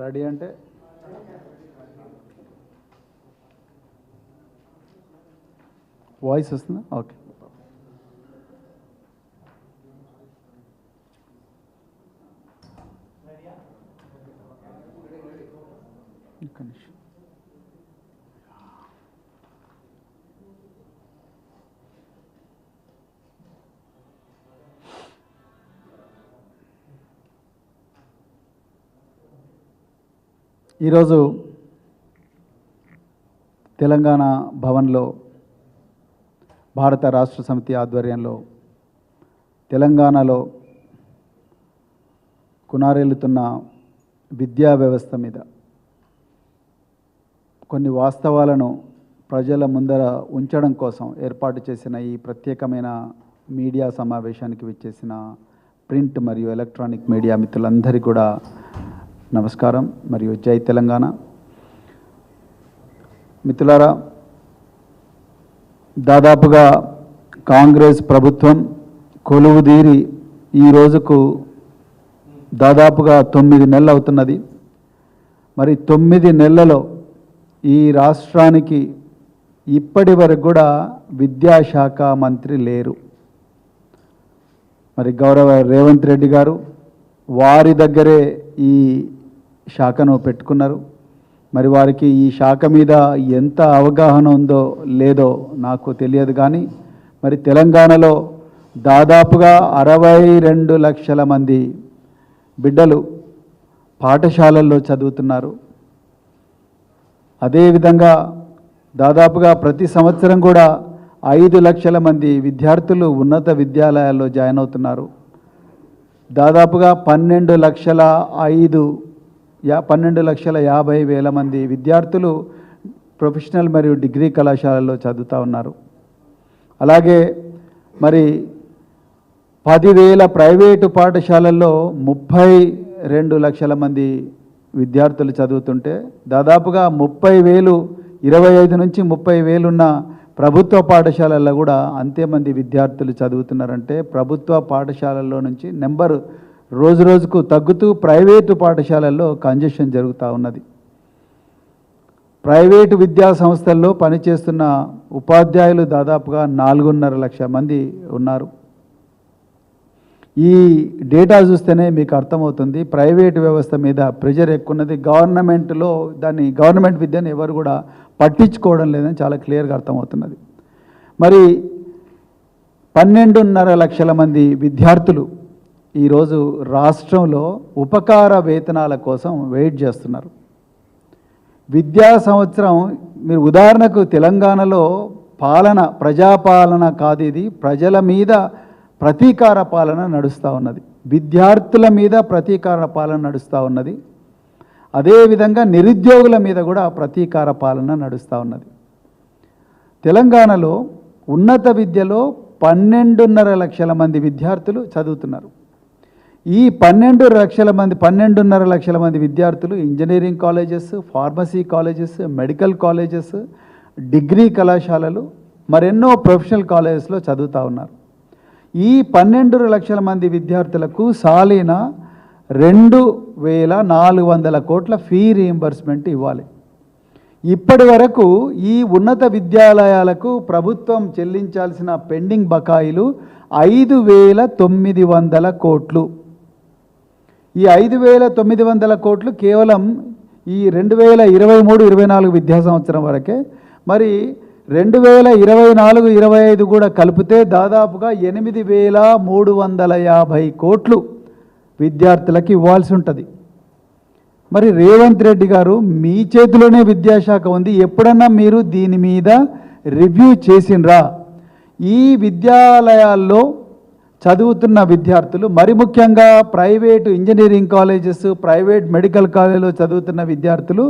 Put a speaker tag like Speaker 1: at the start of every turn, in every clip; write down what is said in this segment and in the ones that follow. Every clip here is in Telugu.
Speaker 1: రెడీ అంటే వాయిస్ వస్తుందా? ఓకే. ఈరోజు తెలంగాణ భవన్లో భారత రాష్ట్ర సమితి ఆధ్వర్యంలో తెలంగాణలో కునారెల్లుతున్న విద్యా వ్యవస్థ మీద కొన్ని వాస్తవాలను ప్రజల ముందర ఉంచడం కోసం ఏర్పాటు చేసిన ఈ ప్రత్యేకమైన మీడియా సమావేశానికి విచ్చేసిన ప్రింట్ మరియు ఎలక్ట్రానిక్ మీడియా మిత్రులందరికీ కూడా నమస్కారం మరియు జై తెలంగాణ. మిత్రులారా, దాదాపుగా కాంగ్రెస్ ప్రభుత్వం కొలువుదీరి ఈ రోజుకు దాదాపుగా 9 నెలలు అవుతున్నది. మరి 9 నెలలలో ఈ రాష్ట్రానికి ఇప్పటి వరకు కూడా విద్యాశాఖ మంత్రి లేరు. మరి గౌరవ రేవంత్ రెడ్డి గారు వారి దగ్గరే ఈ శాఖను పెట్టుకున్నారు. మరి వారికి ఈ శాఖ మీద ఎంత అవగాహన ఉందో లేదో నాకు తెలియదు, కానీ మరి తెలంగాణలో దాదాపుగా 62 లక్షల మంది బిడ్డలు పాఠశాలల్లో చదువుతున్నారు. అదేవిధంగా దాదాపుగా ప్రతి సంవత్సరం కూడా 5 లక్షల మంది విద్యార్థులు ఉన్నత విద్యాలయాల్లో జాయిన్ అవుతున్నారు. దాదాపుగా 12,50,000 మంది విద్యార్థులు ప్రొఫెషనల్ మరియు డిగ్రీ కళాశాలల్లో చదువుతూ ఉన్నారు. అలాగే మరి 10,000 ప్రైవేటు పాఠశాలల్లో 32 లక్షల మంది విద్యార్థులు చదువుతుంటే దాదాపుగా 30,000 25 నుంచి 30,000 ఉన్న ప్రభుత్వ పాఠశాలల్లో కూడా అంతేమంది విద్యార్థులు చదువుతున్నారంటే ప్రభుత్వ పాఠశాలల్లో నుంచి నెంబర్ రోజు రోజుకు తగ్గుతూ ప్రైవేటు పాఠశాలల్లో కంజెషన్ జరుగుతూ ఉన్నది. ప్రైవేటు విద్యా సంస్థల్లో పనిచేస్తున్న ఉపాధ్యాయులు దాదాపుగా 4.5 లక్షల మంది ఉన్నారు. ఈ డేటా చూస్తేనే మీకు అర్థమవుతుంది ప్రైవేటు వ్యవస్థ మీద ప్రెషర్ ఎక్కున్నది. గవర్నమెంట్ విద్యను ఎవరు కూడా పట్టించుకోవడం లేదని చాలా క్లియర్గా అర్థమవుతున్నది. మరి 12.5 లక్షల మంది విద్యార్థులు ఈరోజు రాష్ట్రంలో ఉపకార వేతనాల కోసం వెయిట్ చేస్తున్నారు. విద్యా సంవత్సరం మీరు ఉదాహరణకు తెలంగాణలో ప్రజాపాలన కాదు, ఇది ప్రజల మీద ప్రతీకార పాలన నడుస్తూ ఉన్నది. విద్యార్థుల మీద ప్రతీకార పాలన నడుస్తూ ఉన్నది. అదేవిధంగా నిరుద్యోగుల మీద కూడా ప్రతీకార పాలన నడుస్తూ ఉన్నది. తెలంగాణలో ఉన్నత విద్యలో 12.5 లక్షల మంది విద్యార్థులు చదువుతున్నారు. ఈ 12.5 లక్షల మంది విద్యార్థులు engineering colleges, pharmacy colleges, medical colleges, degree కళాశాలలు, మరెన్నో ప్రొఫెషనల్ కాలేజెస్లో చదువుతూ ఉన్నారు. ఈ 12 లక్షల మంది విద్యార్థులకు సాలీన 2,400 కోట్ల ఫీ రీయింబర్స్మెంట్ ఇవ్వాలి. ఇప్పటి వరకు ఈ ఉన్నత విద్యాలయాలకు ప్రభుత్వం చెల్లించాల్సిన పెండింగ్ బకాయిలు 5,900 కోట్లు. ఈ 5,900 కోట్లు కేవలం ఈ 2023-24 విద్యా సంవత్సరం వరకే. మరి 2024-25 కూడా కలిపితే దాదాపుగా 8,350 కోట్లు విద్యార్థులకు ఇవ్వాల్సి ఉంటుంది. మరి రేవంత్ రెడ్డి గారు మీ చేతిలోనే విద్యాశాఖ ఉంది, ఎప్పుడన్నా మీరు దీని మీద రివ్యూ చేసినరా? ఈ విద్యాలయాల్లో చదువుతున్న విద్యార్థులు, మరి ముఖ్యంగా private engineering colleges, private medical కాలేజీలో చదువుతున్న విద్యార్థులు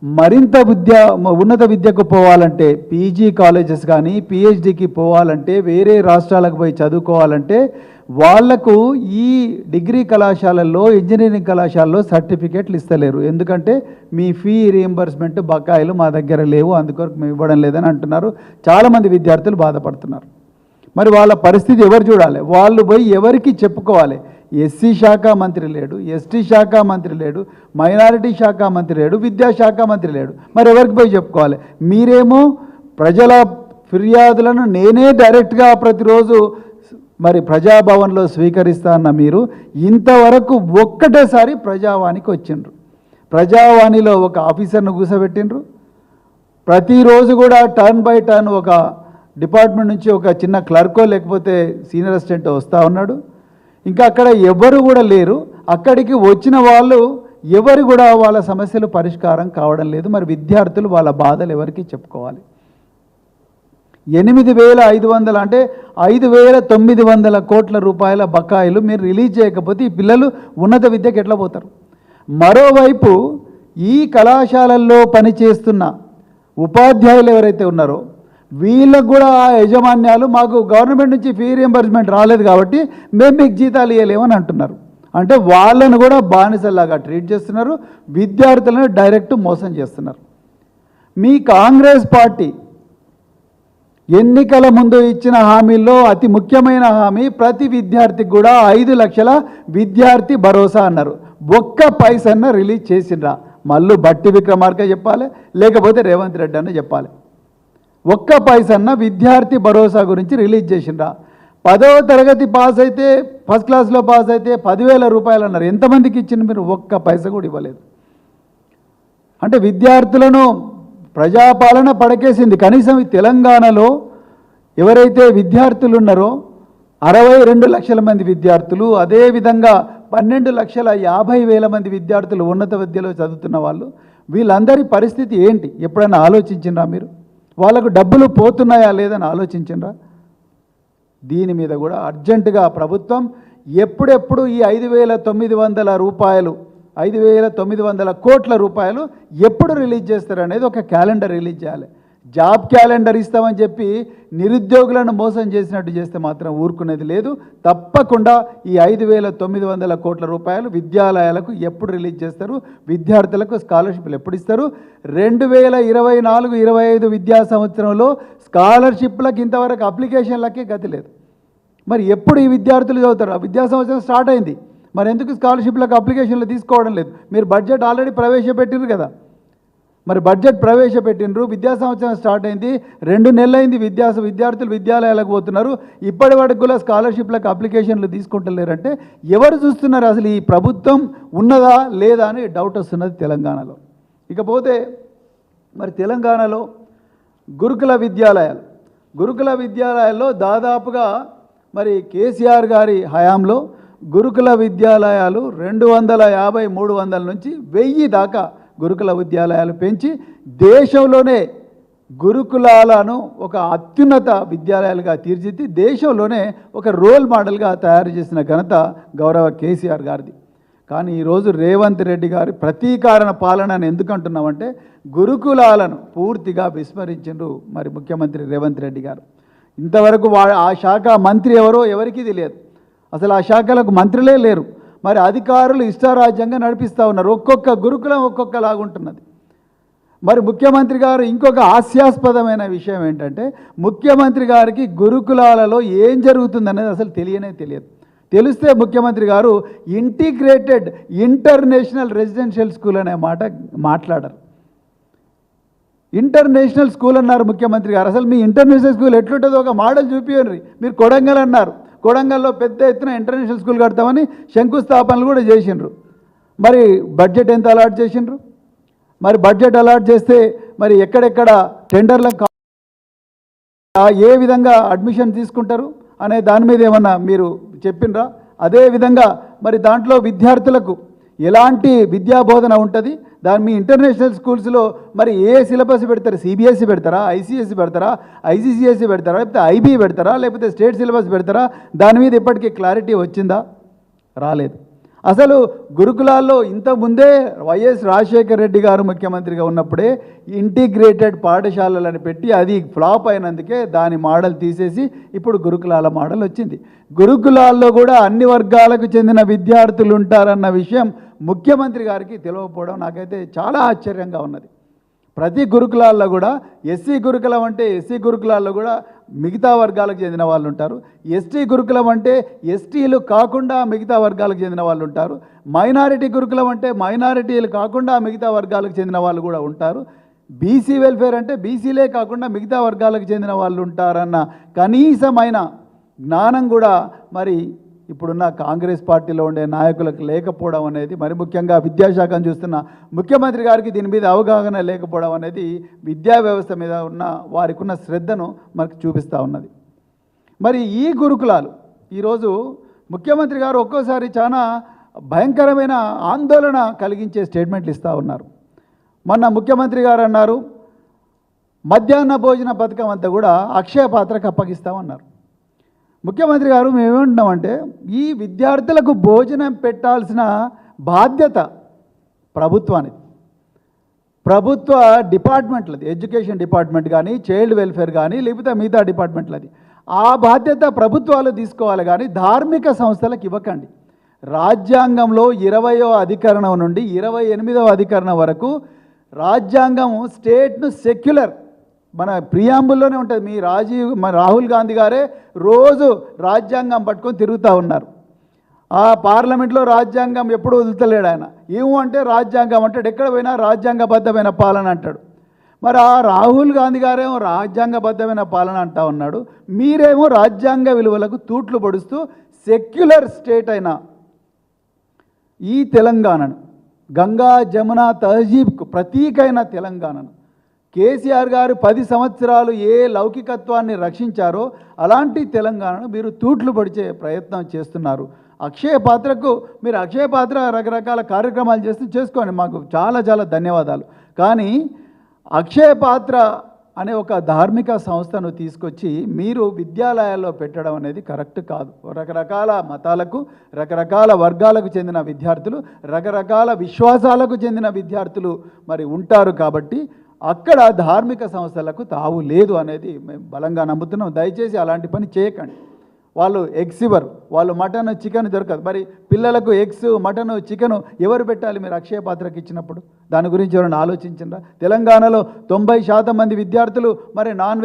Speaker 1: మరింత ఉన్నత విద్యకు పోవాలంటే, పీజీ కాలేజెస్ కానీ పిహెచ్డికి పోవాలంటే, వేరే రాష్ట్రాలకు పోయి చదువుకోవాలంటే వాళ్లకు ఈ డిగ్రీ కళాశాలల్లో, ఇంజనీరింగ్ కళాశాలలో సర్టిఫికేట్లు ఇస్తలేరు. ఎందుకంటే మీ ఫీ రీయింబర్స్మెంట్ బకాయిలు మా దగ్గర లేవు, అందుకొరకు మేము ఇవ్వడం లేదని అంటున్నారు. చాలామంది విద్యార్థులు బాధపడుతున్నారు. మరి వాళ్ళ పరిస్థితి ఎవరు చూడాలి? వాళ్ళు పోయి ఎవరికి చెప్పుకోవాలి? ఎస్సీ శాఖ మంత్రి లేడు, ఎస్టీ శాఖ మంత్రి లేడు, మైనారిటీ శాఖ మంత్రి లేడు, విద్యాశాఖ మంత్రి లేడు. మరి ఎవరికి పోయి చెప్పుకోవాలి? మీరేమో ప్రజల ఫిర్యాదులను నేనే డైరెక్ట్గా ప్రతిరోజు మరి ప్రజాభవన్లో స్వీకరిస్తా అన్న మీరు ఇంతవరకు ఒక్కటేసారి ప్రజావాణికి వచ్చిండ్రు. ప్రజావాణిలో ఒక ఆఫీసర్ను కూర్చోబెట్టిండ్రు. ప్రతిరోజు కూడా టర్న్ బై టర్న్ ఒక డిపార్ట్మెంట్ నుంచి ఒక చిన్న క్లర్కో లేకపోతే సీనియర్ అసిస్టెంట్ వస్తూ ఉన్నాడు. ఇంకా అక్కడ ఎవరు కూడా లేరు. అక్కడికి వచ్చిన వాళ్ళు ఎవరు కూడా వాళ్ళ సమస్యలు పరిష్కారం కావడం లేదు. మరి విద్యార్థులు వాళ్ళ బాధలు ఎవరికి చెప్పుకోవాలి? 8,500 అంటే 5,900 కోట్ల రూపాయల బకాయిలు మీరు రిలీజ్ చేయకపోతే ఈ పిల్లలు ఉన్నత విద్యకు ఎట్లా పోతారు? మరోవైపు ఈ కళాశాలల్లో పనిచేస్తున్న ఉపాధ్యాయులు ఎవరైతే ఉన్నారో వీళ్ళకు కూడా ఆ యజమాన్యాలు మాకు గవర్నమెంట్ నుంచి ఫీ రియంబర్స్మెంట్ రాలేదు కాబట్టి మేము మీకు జీతాలు ఇవ్వలేమని అంటున్నారు. అంటే వాళ్ళను కూడా బానిసలాగా ట్రీట్ చేస్తున్నారు, విద్యార్థులను డైరెక్ట్ మోసం చేస్తున్నారు. మీ కాంగ్రెస్ పార్టీ ఎన్నికల ముందు ఇచ్చిన హామీల్లో అతి ముఖ్యమైన హామీ ప్రతి విద్యార్థికి కూడా 5 లక్షల విద్యార్థి భరోసా అన్నారు. ఒక్క పైసన్న రిలీజ్ చేసిండ్రా? మళ్ళీ బట్టి విక్రమార్క చెప్పాలి, లేకపోతే రేవంత్ రెడ్డి అన్న చెప్పాలి. ఒక్క పైసన్న విద్యార్థి భరోసా గురించి రిలీజ్ చేసిండ్రా? 10వ తరగతి పాస్ అయితే, ఫస్ట్ క్లాస్లో పాస్ అయితే 10,000 రూపాయలు అన్నారు. ఎంతమందికి ఇచ్చింది మీరు? ఒక్క పైస కూడా ఇవ్వలేదు. అంటే విద్యార్థులను ప్రజాపాలన పడకేసింది. కనీసం ఈ తెలంగాణలో ఎవరైతే విద్యార్థులు ఉన్నారో 62 లక్షల మంది విద్యార్థులు, అదేవిధంగా 12,50,000 మంది విద్యార్థులు ఉన్నత విద్యలో చదువుతున్న వాళ్ళు, వీళ్ళందరి పరిస్థితి ఏంటి ఎప్పుడైనా ఆలోచించిండ్రా మీరు? వాళ్ళకు డబ్బులు పోతున్నాయా లేదని ఆలోచించిండ్రా? దీని మీద కూడా అర్జెంటుగా ప్రభుత్వం ఎప్పుడెప్పుడు ఈ 5,900 రూపాయలు 5,900 కోట్ల రూపాయలు ఎప్పుడు రిలీజ్ చేస్తారనేది ఒక క్యాలెండర్ రిలీజ్ చేయాలి. జాబ్ క్యాలెండర్ ఇస్తామని చెప్పి నిరుద్యోగులను మోసం చేసినట్టు చేస్తే మాత్రం ఊరుకునేది లేదు. తప్పకుండా ఈ 5,900 కోట్ల రూపాయలు విద్యాలయాలకు ఎప్పుడు రిలీజ్ చేస్తారు? విద్యార్థులకు స్కాలర్షిప్లు ఎప్పుడు ఇస్తారు? 2024-25 విద్యా సంవత్సరంలో స్కాలర్షిప్లకు ఇంతవరకు అప్లికేషన్లకే గతి లేదు. మరి ఎప్పుడు ఈ విద్యార్థులు చదువుతారు? ఆ విద్యా సంవత్సరం స్టార్ట్ అయింది, మరి ఎందుకు స్కాలర్షిప్లకు అప్లికేషన్లు తీసుకోవడం లేదు? మీరు బడ్జెట్ ఆల్రెడీ ప్రవేశపెట్టిరు కదా, మరి బడ్జెట్ ప్రవేశపెట్టినరు, విద్యా సంవత్సరం స్టార్ట్ అయింది, 2 నెలలైంది, విద్యార్థులు విద్యాలయాలకు పోతున్నారు, ఇప్పటి వరకు కూడా స్కాలర్షిప్లకు అప్లికేషన్లు తీసుకుంటలేరంటే ఎవరు చూస్తున్నారు? అసలు ఈ ప్రభుత్వం ఉన్నదా లేదా అని డౌట్ వస్తున్నది తెలంగాణలో. ఇకపోతే మరి తెలంగాణలో గురుకుల విద్యాలయాల్లో దాదాపుగా మరి కేసీఆర్ గారి హయాంలో గురుకుల విద్యాలయాలు 250-300 నుంచి 1000 దాకా గురుకుల విద్యాలయాలు పెంచి దేశంలోనే గురుకులాలను ఒక అత్యున్నత విద్యాలయాలుగా తీర్చిదిద్ది దేశంలోనే ఒక రోల్ మోడల్గా తయారు చేసిన ఘనత గౌరవ కేసీఆర్ గారిది. కానీ ఈరోజు రేవంత్ రెడ్డి గారి ప్రతీకారణ పాలన అని ఎందుకు అంటున్నామంటే గురుకులాలను పూర్తిగా విస్మరించిండ్రు మరి ముఖ్యమంత్రి రేవంత్ రెడ్డి గారు. ఇంతవరకు ఆ శాఖ మంత్రి ఎవరో ఎవరికీ తెలియదు, అసలు ఆ శాఖలకు మంత్రులే లేరు. మరి అధికారులు ఇష్టారాజ్యంగా నడిపిస్తూ ఉన్నారు. ఒక్కొక్క గురుకులం ఒక్కొక్కలాగుంటున్నది. మరి ముఖ్యమంత్రి గారు ఇంకొక హాస్యాస్పదమైన విషయం ఏంటంటే ముఖ్యమంత్రి గారికి గురుకులాలలో ఏం జరుగుతుందనేది అసలు తెలియదు. తెలిస్తే ముఖ్యమంత్రి గారు ఇంటిగ్రేటెడ్ ఇంటర్నేషనల్ రెసిడెన్షియల్ స్కూల్ అనే మాట మాట్లాడరు. ఇంటర్నేషనల్ స్కూల్ అన్నారు ముఖ్యమంత్రి గారు. అసలు మీ ఇంటర్నేషనల్ స్కూల్ ఎట్లుంటుందో ఒక మోడల్ చూపించండి. మీరు కొడంగల్ అన్నారు, కొడంగల్లో పెద్ద ఎత్తున ఇంటర్నేషనల్ స్కూల్ కడతామని శంకుస్థాపనలు కూడా చేసిండ్రు. మరి బడ్జెట్ ఎంత అలాట్ చేసిండ్రు? మరి బడ్జెట్ అలాట్ చేస్తే మరి ఎక్కడెక్కడ టెండర్లకు ఏ విధంగా అడ్మిషన్ తీసుకుంటారు అనే దాని మీద ఏమన్నా మీరు చెప్పిండ్రా? అదేవిధంగా మరి దాంట్లో విద్యార్థులకు ఎలాంటి విద్యాబోధన ఉంటుంది? దాని మీ ఇంటర్నేషనల్ స్కూల్స్లో మరి ఏ సిలబస్ పెడతారు? సిబిఎస్ఈ పెడతారా, ఐసిఎస్ఈ పెడతారా, ఐసిసిఎస్ఈ పెడతారా, లేకపోతే ఐబీ పెడతారా, లేకపోతే స్టేట్ సిలబస్ పెడతారా? దాని మీద ఇప్పటికీ క్లారిటీ వచ్చిందా? రాలేదు. అసలు గురుకులాల్లో ఇంతకుముందే వైఎస్ రాజశేఖర రెడ్డి గారు ముఖ్యమంత్రిగా ఉన్నప్పుడే ఇంటిగ్రేటెడ్ పాఠశాలలను పెట్టి అది ఫ్లాప్ అయినందుకే దాని మోడల్ తీసేసి ఇప్పుడు గురుకులాల మోడల్ వచ్చింది. గురుకులాల్లో కూడా అన్ని వర్గాలకు చెందిన విద్యార్థులు ఉంటారన్న విషయం ముఖ్యమంత్రి గారికి తెలియకపోవడం నాకైతే చాలా ఆశ్చర్యంగా ఉన్నది. ప్రతి గురుకులాల్లో కూడా ఎస్సీ గురుకులం అంటే ఎస్సీ గురుకులాల్లో కూడా మిగతా వర్గాలకు చెందిన వాళ్ళు ఉంటారు. ఎస్టీ గురుకులం అంటే ఎస్టీలు కాకుండా మిగతా వర్గాలకు చెందిన వాళ్ళు ఉంటారు. మైనారిటీ గురుకులం అంటే మైనారిటీలు కాకుండా మిగతా వర్గాలకు చెందిన వాళ్ళు కూడా ఉంటారు. బీసీ వెల్ఫేర్ అంటే బీసీలే కాకుండా మిగతా వర్గాలకు చెందిన వాళ్ళు ఉంటారన్న కనీసమైన జ్ఞానం కూడా మరి ఇప్పుడున్న కాంగ్రెస్ పార్టీలో ఉండే నాయకులకు లేకపోవడం అనేది, మరి ముఖ్యంగా విద్యాశాఖను చూస్తున్న ముఖ్యమంత్రి గారికి దీని మీద అవగాహన లేకపోవడం అనేది విద్యా వ్యవస్థ మీద ఉన్న వారికి ఉన్న శ్రద్ధను మనకు చూపిస్తూ ఉన్నది. మరి ఈ గురుకులాలు ఈరోజు ముఖ్యమంత్రి గారు ఒక్కోసారి చాలా భయంకరమైన ఆందోళన కలిగించే స్టేట్మెంట్లు ఇస్తూ ఉన్నారు. మొన్న ముఖ్యమంత్రి గారు అన్నారు, మధ్యాహ్న భోజన పథకం అంతా కూడా అక్షయ పాత్రకు అప్పగిస్తామన్నారు. ముఖ్యమంత్రి గారు మేమేమంటున్నామంటే, ఈ విద్యార్థులకు భోజనం పెట్టాల్సిన బాధ్యత ప్రభుత్వానికి, ప్రభుత్వ డిపార్ట్మెంట్లది, ఎడ్యుకేషన్ డిపార్ట్మెంట్ కానీ, చైల్డ్ వెల్ఫేర్ కానీ, లేకపోతే మిగతా డిపార్ట్మెంట్లది. ఆ బాధ్యత ప్రభుత్వాలు తీసుకోవాలి కానీ ధార్మిక సంస్థలకు ఇవ్వకండి. రాజ్యాంగంలో 20వ అధికరణం నుండి 28వ అధికరణం వరకు రాజ్యాంగం స్టేట్ను సెక్యులర్, మన ప్రియాంబుల్లోనే ఉంటుంది. మన రాహుల్ గాంధీ గారే రోజు రాజ్యాంగం పట్టుకొని తిరుగుతూ ఉన్నారు. ఆ పార్లమెంట్లో రాజ్యాంగం ఎప్పుడు వదులుతలేడు ఆయన. ఏమంటే రాజ్యాంగం అంటాడు, ఎక్కడ పోయినా రాజ్యాంగబద్ధమైన పాలన అంటాడు. మరి ఆ రాహుల్ గాంధీ గారేమో రాజ్యాంగబద్ధమైన పాలన అంటా ఉన్నాడు, మీరేమో రాజ్యాంగ విలువలకు తూట్లు పొడుస్తూ సెక్యులర్ స్టేట్ అయిన ఈ తెలంగాణను, గంగా జమున తహజీబ్కు ప్రతీకైన తెలంగాణను కేసీఆర్ గారు 10 సంవత్సరాలు ఏ లౌకికత్వాన్ని రక్షించారో అలాంటి తెలంగాణను మీరు తూట్లు పొడిచే ప్రయత్నం చేస్తున్నారు. అక్షయ పాత్రకు మీరు అక్షయ పాత్ర రకరకాల కార్యక్రమాలు చేసుకోండి, మాకు చాలా చాలా ధన్యవాదాలు. కానీ అక్షయ పాత్ర అనే ఒక ధార్మిక సంస్థను తీసుకొచ్చి మీరు విద్యాలయాల్లో పెట్టడం అనేది కరెక్ట్ కాదు. రకరకాల మతాలకు, రకరకాల వర్గాలకు చెందిన విద్యార్థులు, రకరకాల విశ్వాసాలకు చెందిన విద్యార్థులు మరి ఉంటారు. కాబట్టి అక్కడ ధార్మిక సంస్థలకు తావు లేదు అనేది మేము బలంగా నమ్ముతున్నాం. దయచేసి అలాంటి పని చేయకండి. వాళ్ళు ఎగ్స్ ఇవ్వరు, వాళ్ళు మటన్ చికెన్ దొరకదు. మరి పిల్లలకు ఎగ్స్ మటన్ చికెన్ ఎవరు పెట్టాలి మీరు అక్షయ పాత్రకి ఇచ్చినప్పుడు? దాని గురించి ఎవరైనా ఆలోచించిందా? తెలంగాణలో 90% మంది విద్యార్థులు మరి నాన్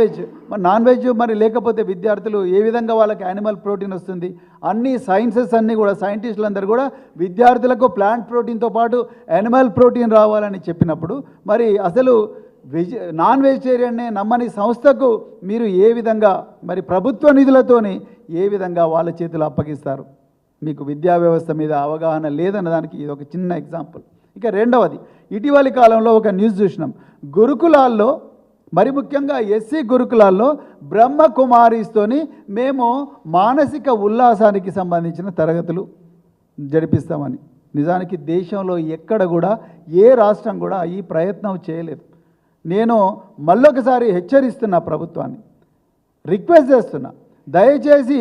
Speaker 1: వెజ్ మరి లేకపోతే విద్యార్థులు ఏ విధంగా వాళ్ళకి యానిమల్ ప్రోటీన్ వస్తుంది? అన్ని సైన్సెస్ అన్నీ కూడా సైంటిస్టులందరూ కూడా విద్యార్థులకు ప్లాంట్ ప్రోటీన్తో పాటు యానిమల్ ప్రోటీన్ రావాలని చెప్పినప్పుడు మరి అసలు నాన్ వెజిటేరియన్నే నమ్మని సంస్థకు మీరు ఏ విధంగా మరి ప్రభుత్వ నిధులతోని ఏ విధంగా వాళ్ళ చేతులు అప్పగిస్తారు? మీకు విద్యా వ్యవస్థ మీద అవగాహన లేదన్న దానికి ఇది ఒక చిన్న ఎగ్జాంపుల్. ఇక రెండవది, ఇటీవలి కాలంలో ఒక న్యూస్ చూసినాం. గురుకులాల్లో మరి ముఖ్యంగా ఎస్సీ గురుకులాల్లో బ్రహ్మకుమారీస్తోని మేము మానసిక ఉల్లాసానికి సంబంధించిన తరగతులు జరిపిస్తామని. నిజానికి దేశంలో ఎక్కడ కూడా ఏ రాష్ట్రం కూడా ఈ ప్రయత్నం చేయలేదు. నేను మళ్ళొకసారి హెచ్చరిస్తున్నా ప్రభుత్వాన్ని, రిక్వెస్ట్ చేస్తున్నా, దయచేసి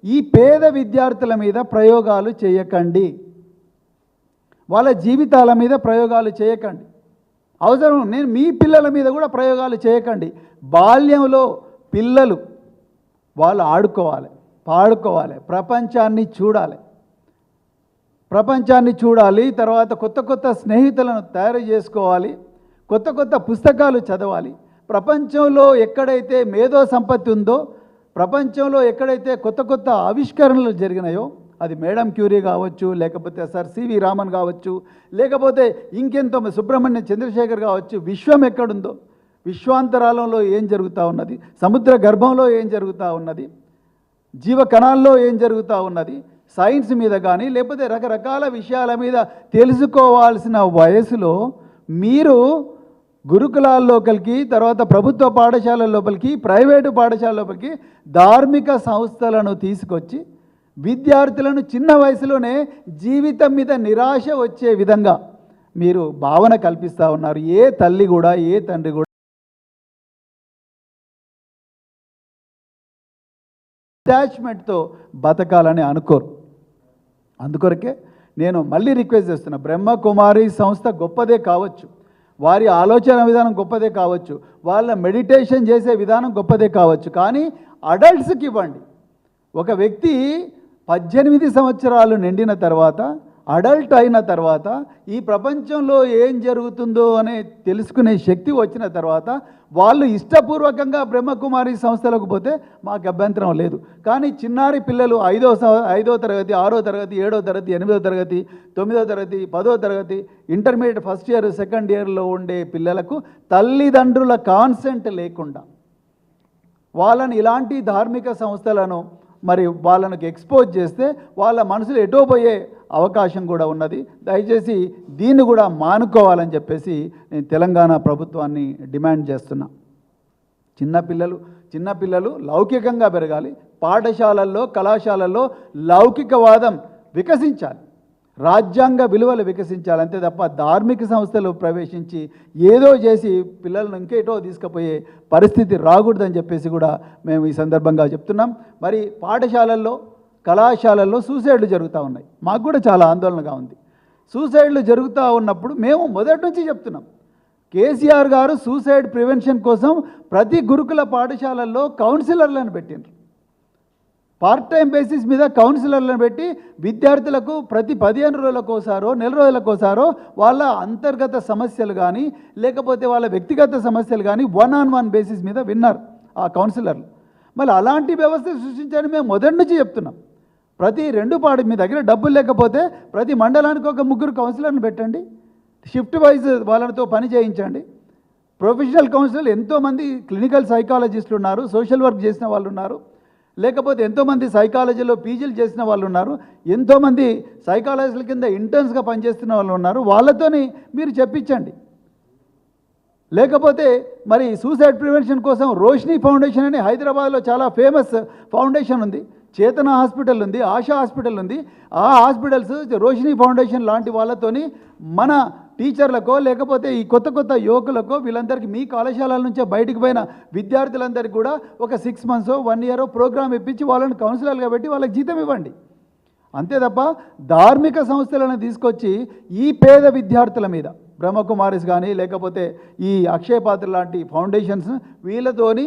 Speaker 1: ఈ పేద విద్యార్థుల మీద ప్రయోగాలు చేయకండి, వాళ్ళ జీవితాల మీద ప్రయోగాలు చేయకండి. అవసరం నేను మీ పిల్లల మీద కూడా ప్రయోగాలు చేయకండి. బాల్యంలో పిల్లలు వాళ్ళు ఆడుకోవాలి, పాడుకోవాలి, ప్రపంచాన్ని చూడాలి, తర్వాత కొత్త కొత్త స్నేహితులను తయారు చేసుకోవాలి, కొత్త కొత్త పుస్తకాలు చదవాలి. ప్రపంచంలో ఎక్కడైతే మేధో సంపత్తి ఉందో, ప్రపంచంలో ఎక్కడైతే కొత్త కొత్త ఆవిష్కరణలు జరిగినాయో, అది మేడం క్యూరీ కావచ్చు, లేకపోతే సర్ సివి రామన్ కావచ్చు, లేకపోతే ఇంకెంతో సుబ్రహ్మణ్య చంద్రశేఖర్ కావచ్చు, విశ్వం ఎక్కడుందో, విశ్వాంతరాలంలో ఏం జరుగుతూ ఉన్నది, సముద్ర గర్భంలో ఏం జరుగుతూ ఉన్నది, జీవ కణాల్లో ఏం జరుగుతూ ఉన్నది, సైన్స్ మీద కానీ లేకపోతే రకరకాల విషయాల మీద తెలుసుకోవాల్సిన వయసులో మీరు గురుకులాల లోపలికి, తర్వాత ప్రభుత్వ పాఠశాలల లోపలికి, ప్రైవేటు పాఠశాల లోపలికి ధార్మిక సంస్థలను తీసుకొచ్చి విద్యార్థులను చిన్న వయసులోనే జీవితం మీద నిరాశ వచ్చే విధంగా మీరు భావన కల్పిస్తూ ఉన్నారు. ఏ తల్లి కూడా, ఏ తండ్రి కూడా అటాచ్మెంట్తో బతకాలని అనుకోరు. అందుకొరకే నేను మళ్ళీ రిక్వెస్ట్ చేస్తున్నా, బ్రహ్మకుమారి సంస్థ గొప్పదే కావచ్చు, వారి ఆలోచన విధానం గొప్పదే కావచ్చు, వాళ్ళ మెడిటేషన్ చేసే విధానం గొప్పదే కావచ్చు, కానీ అడల్ట్స్కి ఇవ్వండి. ఒక వ్యక్తి 18 సంవత్సరాలు నిండిన తర్వాత అడల్ట్ అయిన తర్వాత ఈ ప్రపంచంలో ఏం జరుగుతుందో అనే తెలుసుకునే శక్తి వచ్చిన తర్వాత వాళ్ళు ఇష్టపూర్వకంగా బ్రహ్మకుమారి సంస్థలకు పోతే మాకు అభ్యంతరం లేదు. కానీ చిన్నారి పిల్లలు 5వ తరగతి 6వ తరగతి 7వ తరగతి 8వ తరగతి 9వ తరగతి 10వ తరగతి ఇంటర్మీడియట్ ఫస్ట్ ఇయర్ సెకండ్ ఇయర్లో ఉండే పిల్లలకు తల్లిదండ్రుల కాన్సెంట్ లేకుండా వాళ్ళని ఇలాంటి ధార్మిక సంస్థలను మరి వాళ్ళకి ఎక్స్పోజ్ చేస్తే వాళ్ళ మనసులు ఎటో పోయే అవకాశం కూడా ఉన్నది. దయచేసి దీన్ని కూడా మానుకోవాలని చెప్పేసి నేను తెలంగాణ ప్రభుత్వాన్ని డిమాండ్ చేస్తున్నా. చిన్నపిల్లలు లౌకికంగా పెరగాలి. పాఠశాలల్లో కళాశాలల్లో లౌకికవాదం వికసించాలి, రాజ్యాంగ విలువలు వికసించాలి. అంతే తప్ప ధార్మిక సంస్థలు ప్రవేశించి ఏదో చేసి పిల్లలను ఇంకేటో తీసుకుపోయే పరిస్థితి రాకూడదని చెప్పేసి కూడా మేము ఈ సందర్భంగా చెప్తున్నాం. మరి పాఠశాలల్లో కళాశాలల్లో సూసైడ్లు జరుగుతూ ఉన్నాయి. మాకు కూడా చాలా ఆందోళనగా ఉంది. సూసైడ్లు జరుగుతూ ఉన్నప్పుడు మేము మొదటి నుంచి చెప్తున్నాం, కేసీఆర్ గారు సూసైడ్ ప్రివెన్షన్ కోసం ప్రతి గురుకుల పాఠశాలల్లో కౌన్సిలర్లను పెట్టిండ్రు. పార్ట్ టైం బేసిస్ మీద కౌన్సిలర్లను పెట్టి విద్యార్థులకు ప్రతి 15 రోజులకోసారో నెల రోజులకోసారో వాళ్ళ అంతర్గత సమస్యలు కానీ లేకపోతే వాళ్ళ వ్యక్తిగత సమస్యలు కానీ 1-on-1 బేసిస్ మీద విన్నారు ఆ కౌన్సిలర్లు. మళ్ళీ అలాంటి వ్యవస్థ సృష్టించని మేము మొదటి నుంచి చెప్తున్నాం. ప్రతి 2 మీ దగ్గర డబ్బులు లేకపోతే ప్రతి మండలానికి ఒక 3 కౌన్సిలర్ని పెట్టండి, షిఫ్ట్ వైజ్ వాళ్ళతో పని చేయించండి. ప్రొఫెషనల్ కౌన్సిలర్ ఎంతోమంది క్లినికల్ సైకాలజిస్టులు ఉన్నారు, సోషల్ వర్క్ చేసిన వాళ్ళు ఉన్నారు, లేకపోతే ఎంతోమంది సైకాలజీలో పీజీలు చేసిన వాళ్ళు ఉన్నారు, ఎంతోమంది సైకాలజిస్టుల కింద ఇంటర్న్స్గా పనిచేస్తున్న వాళ్ళు ఉన్నారు. వాళ్ళతోని మీరు చెప్పించండి. లేకపోతే మరి సూసైడ్ ప్రివెన్షన్ కోసం రోషిని ఫౌండేషన్ అని హైదరాబాద్లో చాలా ఫేమస్ ఫౌండేషన్ ఉంది, చేతన హాస్పిటల్ ఉంది, ఆశా హాస్పిటల్ ఉంది. ఆ హాస్పిటల్స్ రోషిని ఫౌండేషన్ లాంటి వాళ్ళతోని మన టీచర్లకో లేకపోతే ఈ కొత్త యువకులకో వీళ్ళందరికీ మీ కళాశాలల నుంచే బయటికి పోయిన విద్యార్థులందరికీ కూడా ఒక 6 months 1 year ప్రోగ్రామ్ ఇప్పించి వాళ్ళని కౌన్సిలర్గా పెట్టి వాళ్ళకి జీతం ఇవ్వండి. అంతే తప్ప ధార్మిక సంస్థలను తీసుకొచ్చి ఈ పేద విద్యార్థుల మీద బ్రహ్మకుమారిస్ కానీ లేకపోతే ఈ అక్షయ పాత్ర లాంటి ఫౌండేషన్స్ వీళ్ళతోని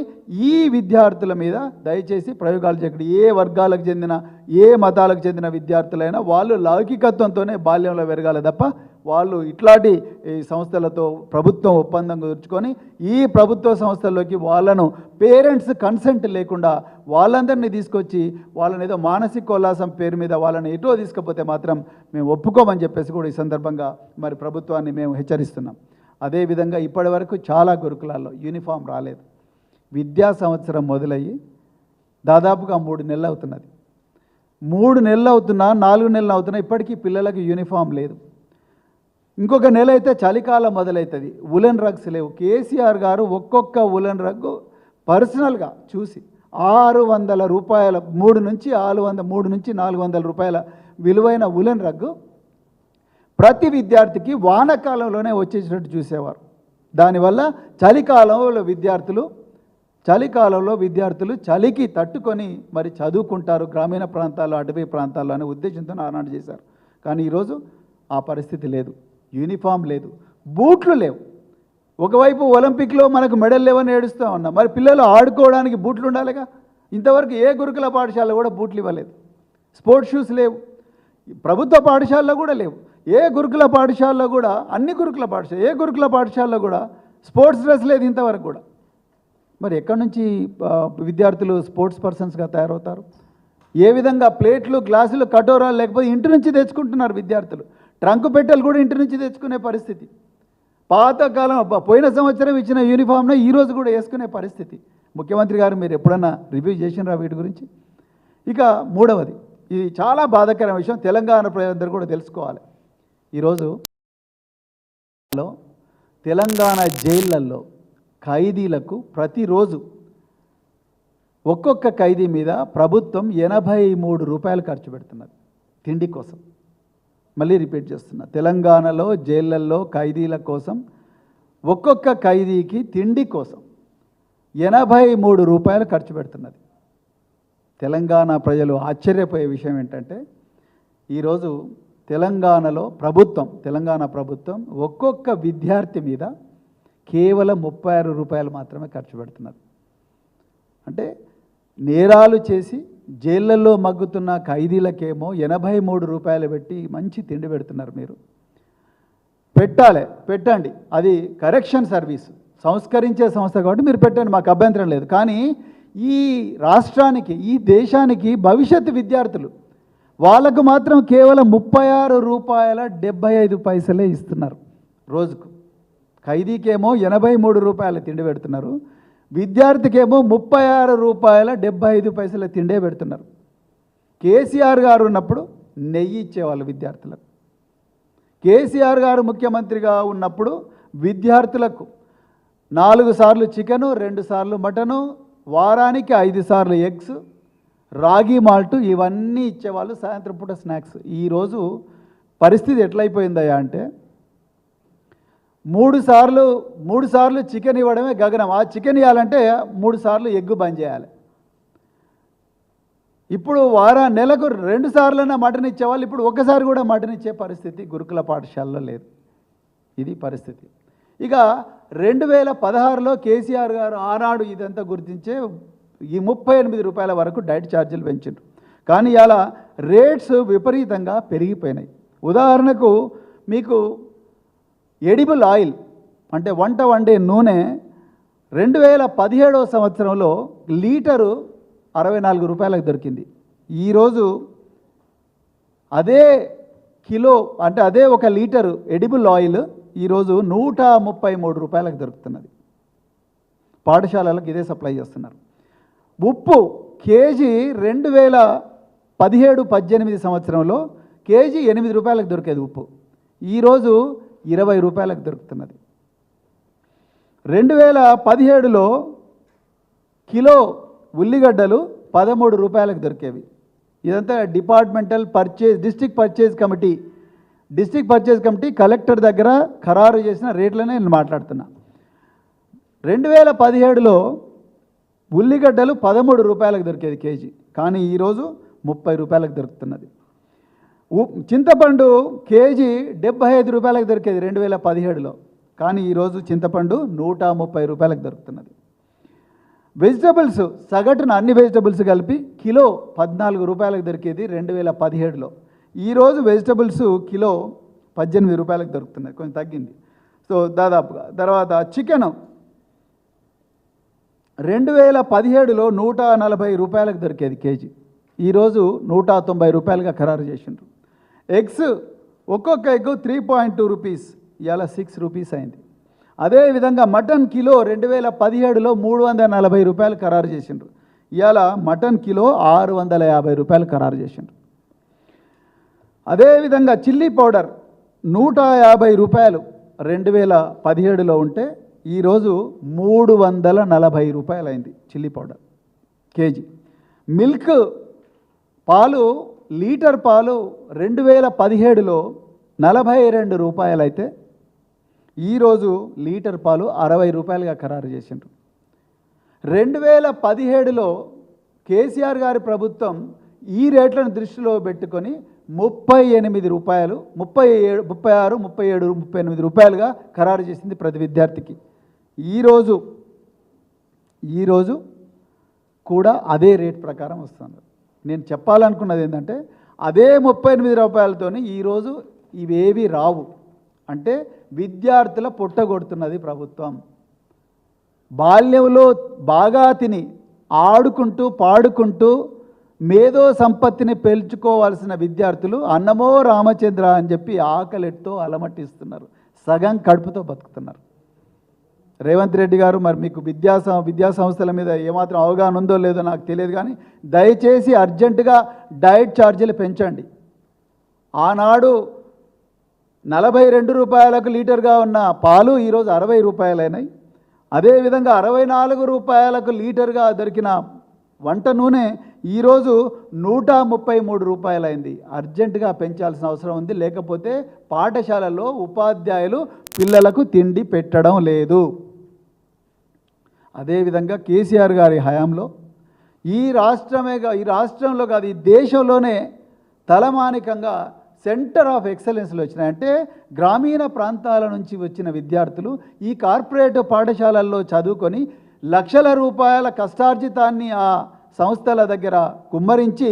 Speaker 1: ఈ విద్యార్థుల మీద దయచేసి ప్రయోగాలు చేయకండి. ఏ వర్గాలకు చెందిన ఏ మతాలకు చెందిన విద్యార్థులైనా వాళ్ళు లౌకికత్వంతోనే బాల్యంలో పెరగాలి తప్ప వాళ్ళు ఇట్లాంటి ఈ సంస్థలతో ప్రభుత్వం ఒప్పందం కుదుర్చుకొని ఈ ప్రభుత్వ సంస్థల్లోకి వాళ్ళను పేరెంట్స్ కన్సెంట్ లేకుండా వాళ్ళందరినీ తీసుకొచ్చి వాళ్ళని ఏదో మానసిక ఉల్లాసం పేరు మీద వాళ్ళని ఎటో తీసుకపోతే మాత్రం మేము ఒప్పుకోమని చెప్పేసి కూడా ఈ సందర్భంగా మరి ప్రభుత్వాన్ని మేము హెచ్చరిస్తున్నాం. అదేవిధంగా ఇప్పటి వరకు చాలా గురుకులాల్లో యూనిఫామ్ రాలేదు. విద్యా సంవత్సరం మొదలయ్యి దాదాపుగా 3 నెలలు అవుతున్నది. 3 నెలలు అవుతున్నా 4 నెలలు అవుతున్నా ఇప్పటికీ పిల్లలకు యూనిఫామ్ లేదు. ఇంకొక నెల అయితే చలికాలం మొదలవుతుంది, ఉలెన్ రగ్స్ లేవు. కేసీఆర్ గారు ఒక్కొక్క ఉలెన్ రగ్గు పర్సనల్గా చూసి 600 రూపాయల 3 నుంచి 400 రూపాయల విలువైన ఉలెన్ రగ్గు ప్రతి విద్యార్థికి వానకాలంలోనే వచ్చేసినట్టు చూసేవారు. దానివల్ల చలికాలంలో విద్యార్థులు చలికి తట్టుకొని మరి చదువుకుంటారు గ్రామీణ ప్రాంతాల్లో అటవీ ప్రాంతాల్లో అనే ఉద్దేశంతో ఆనాడు చేశారు. కానీ ఈరోజు ఆ పరిస్థితి లేదు. యూనిఫామ్ లేదు, బూట్లు లేవు. ఒకవైపు ఒలింపిక్లో మనకు మెడల్ లేవని ఏడుస్తూ ఉన్నాం, మరి పిల్లలు ఆడుకోవడానికి బూట్లు ఉండాలిగా. ఇంతవరకు ఏ గురుకుల పాఠశాల కూడా బూట్లు ఇవ్వలేదు. స్పోర్ట్స్ షూస్ లేవు, ప్రభుత్వ పాఠశాలలో కూడా లేవు. ఏ గురుకుల పాఠశాలలో కూడా గురుకుల పాఠశాలలో కూడా స్పోర్ట్స్ డ్రెస్ లేదు ఇంతవరకు కూడా. మరి ఎక్కడి నుంచి విద్యార్థులు స్పోర్ట్స్ పర్సన్స్గా తయారవుతారు? ఏ విధంగా ప్లేట్లు గ్లాసులు కటోరాలు లేకపోతే ఇంటి నుంచి తెచ్చుకుంటున్నారు విద్యార్థులు. ట్రంక్ పెట్టెలు కూడా ఇంటి నుంచి తెచ్చుకునే పరిస్థితి. పాతకాలం పోయిన సంవత్సరం ఇచ్చిన యూనిఫామ్నే ఈరోజు కూడా వేసుకునే పరిస్థితి. ముఖ్యమంత్రి గారు మీరు ఎప్పుడన్నా రివ్యూ చేసినారా వీటి గురించి? ఇక 3వది, ఇది చాలా బాధాకరమైన విషయం, తెలంగాణ ప్రజలందరూ కూడా తెలుసుకోవాలి. ఈరోజు తెలంగాణ జైళ్ళల్లో ఖైదీలకు ప్రతిరోజు ఒక్కొక్క ఖైదీ మీద ప్రభుత్వం 83 రూపాయలు ఖర్చు పెడుతున్నది తిండి కోసం. మళ్ళీ రిపీట్ చేస్తున్నా, తెలంగాణలో జైళ్ళల్లో ఖైదీల కోసం ఒక్కొక్క ఖైదీకి తిండి కోసం 83 రూపాయలు ఖర్చు పెడుతున్నది. తెలంగాణ ప్రజలు ఆశ్చర్యపోయే విషయం ఏంటంటే ఈరోజు తెలంగాణ ప్రభుత్వం ఒక్కొక్క విద్యార్థి మీద కేవలం 36 రూపాయలు మాత్రమే ఖర్చు పెడుతున్నది. అంటే నేరాలు చేసి జైళ్ళల్లో మగ్గుతున్న ఖైదీలకేమో 83 రూపాయలు పెట్టి మంచి తిండి పెడుతున్నారు. మీరు పెట్టండి, అది కరెక్షన్ సర్వీస్, సంస్కరించే సంస్థ కాబట్టి మీరు పెట్టండి, మాకు అభ్యంతరం లేదు. కానీ ఈ రాష్ట్రానికి, ఈ దేశానికి భవిష్యత్తు విద్యార్థులు, వాళ్ళకు మాత్రం కేవలం 36 రూపాయల 75 పైసలే ఇస్తున్నారు రోజుకు. ఖైదీకేమో 83 రూపాయల తిండి పెడుతున్నారు, విద్యార్థికేమో 36 రూపాయల 75 పైసల తిండే పెడుతున్నారు. కేసీఆర్ గారు ఉన్నప్పుడు నెయ్యి ఇచ్చేవాళ్ళు విద్యార్థులకు. కేసీఆర్ గారు ముఖ్యమంత్రిగా ఉన్నప్పుడు విద్యార్థులకు 4 సార్లు చికెను, 2 సార్లు మటను, వారానికి 5 సార్లు ఎగ్స్, రాగి మాల్టు ఇవన్నీ ఇచ్చేవాళ్ళు, సాయంత్రం పూట స్నాక్స్. ఈరోజు పరిస్థితి ఎట్లయిపోయిందయ్యా అంటే 3 సార్లు చికెన్ ఇవ్వడమే గగనం. ఆ చికెన్ ఇవ్వాలంటే 3 సార్లు ఎగ్గు బంద్ చేయాలి. ఇప్పుడు నెలకు 2 సార్లైనా మటన్ ఇచ్చేవాళ్ళు, ఇప్పుడు ఒక్కసారి కూడా మటన్ ఇచ్చే పరిస్థితి గురుకుల పాఠశాలలో లేదు. ఇది పరిస్థితి. ఇక 2016లో కేసీఆర్ గారు ఆనాడు ఇదంతా గుర్తించే ఈ 38 రూపాయల వరకు డైట్ ఛార్జీలు పెంచారు. కానీ ఇలా రేట్స్ విపరీతంగా పెరిగిపోయినాయి. ఉదాహరణకు మీకు ఎడిబుల్ ఆయిల్ అంటే వంట వండే నూనె 2017వ సంవత్సరంలో లీటరు 64 రూపాయలకు దొరికింది. ఈరోజు అదే కిలో అంటే అదే 1 లీటరు ఎడిబుల్ ఆయిల్ ఈరోజు 133 రూపాయలకు దొరుకుతున్నది. పాఠశాలలకు ఇదే సప్లై చేస్తున్నారు. ఉప్పు కేజీ 2017-18 సంవత్సరంలో కేజీ 8 రూపాయలకు దొరికేది ఉప్పు, ఈరోజు 20 రూపాయలకు దొరుకుతున్నది. 2017లో కిలో ఉల్లిగడ్డలు 13 రూపాయలకు దొరికేవి. ఇదంతా డిస్ట్రిక్ట్ పర్చేజ్ కమిటీ కలెక్టర్ దగ్గర ఖరారు చేసిన రేట్లనే నేను మాట్లాడుతున్నా. 2017లో ఉల్లిగడ్డలు 13 రూపాయలకు దొరికేది కేజీ, కానీ ఈరోజు 30 రూపాయలకు దొరుకుతున్నది. చింతపండు కేజీ 75 రూపాయలకు దొరికేది 2017లో, కానీ ఈరోజు చింతపండు 130 రూపాయలకు దొరుకుతున్నది. వెజిటబుల్స్ సగటున అన్ని వెజిటబుల్స్ కలిపి కిలో 14 రూపాయలకు దొరికేది 2017లో, ఈరోజు వెజిటబుల్స్ కిలో 18 రూపాయలకు దొరుకుతున్నది, కొంచెం తగ్గింది. సో దాదాపుగా. తర్వాత చికెను 2017లో 140 రూపాయలకు దొరికేది కేజీ, ఈరోజు 190 రూపాయలుగా ఖరారు చేసిండ్రు. ఎగ్స్ ఒక్కొక్క ఎగ్ 3.2 రూపీస్, ఇవాళ 6 రూపీస్ అయింది. అదేవిధంగా మటన్ కిలో 2017లో 340 రూపాయలు ఖరారు చేసిండ్రు, ఇవాళ మటన్ కిలో 650 రూపాయలు ఖరారు చేసిండ్రు. అదేవిధంగా చిల్లీ పౌడర్ 150 రూపాయలు 2017లో ఉంటే ఈరోజు 340 రూపాయలు అయింది చిల్లీ పౌడర్ కేజీ. మిల్క్ పాలు లీటర్ పాలు 2017లో 42 రూపాయలు అయితే ఈరోజు లీటర్ పాలు 60 రూపాయలుగా ఖరారు చేసిండ్రు. 2017లో కేసీఆర్ గారి ప్రభుత్వం ఈ రేట్లను దృష్టిలో పెట్టుకొని 38 రూపాయలు 36, 37, 38 రూపాయలుగా ఖరారు చేసింది ప్రతి విద్యార్థికి. ఈరోజు కూడా అదే రేట్ ప్రకారం వస్తుంది. నేను చెప్పాలనుకున్నది ఏంటంటే అదే 38 రూపాయలతోని ఈరోజు ఇవేవి రావు. అంటే విద్యార్థుల పొట్టగొడుతున్నది ప్రభుత్వం. బాల్యంలో బాగా తిని ఆడుకుంటూ పాడుకుంటూ మేధో సంపత్తిని పెంచుకోవాల్సిన విద్యార్థులు అన్నమో రామచంద్ర అని చెప్పి ఆకలితో అలమటిస్తున్నారు, సగం కడుపుతో బతుకుతున్నారు. రేవంత్ రెడ్డి గారు, మరి మీకు విద్యా సంస్థల మీద ఏమాత్రం అవగాహన ఉందో లేదో నాకు తెలియదు, కానీ దయచేసి అర్జెంటుగా డైట్ ఛార్జీలు పెంచండి. ఆనాడు 42 రూపాయలకు లీటర్గా ఉన్న పాలు ఈరోజు 60 రూపాయలైనాయి. అదేవిధంగా 64 రూపాయలకు లీటర్గా దొరికిన వంట నూనె ఈరోజు 133 రూపాయలైంది. అర్జెంటుగా పెంచాల్సిన అవసరం ఉంది, లేకపోతే పాఠశాలలో ఉపాధ్యాయులు పిల్లలకు తిండి పెట్టడం లేదు. అదేవిధంగా కేసీఆర్ గారి హయాంలో ఈ రాష్ట్రంలో కాదు, ఈ దేశంలోనే తలమానికంగా సెంటర్ ఆఫ్ ఎక్సలెన్స్లు వచ్చినాయి. అంటే గ్రామీణ ప్రాంతాల నుంచి వచ్చిన విద్యార్థులు ఈ కార్పొరేట్ పాఠశాలల్లో చదువుకొని లక్షల రూపాయల కష్టార్జితాన్ని ఆ సంస్థల దగ్గర కుమ్మరించి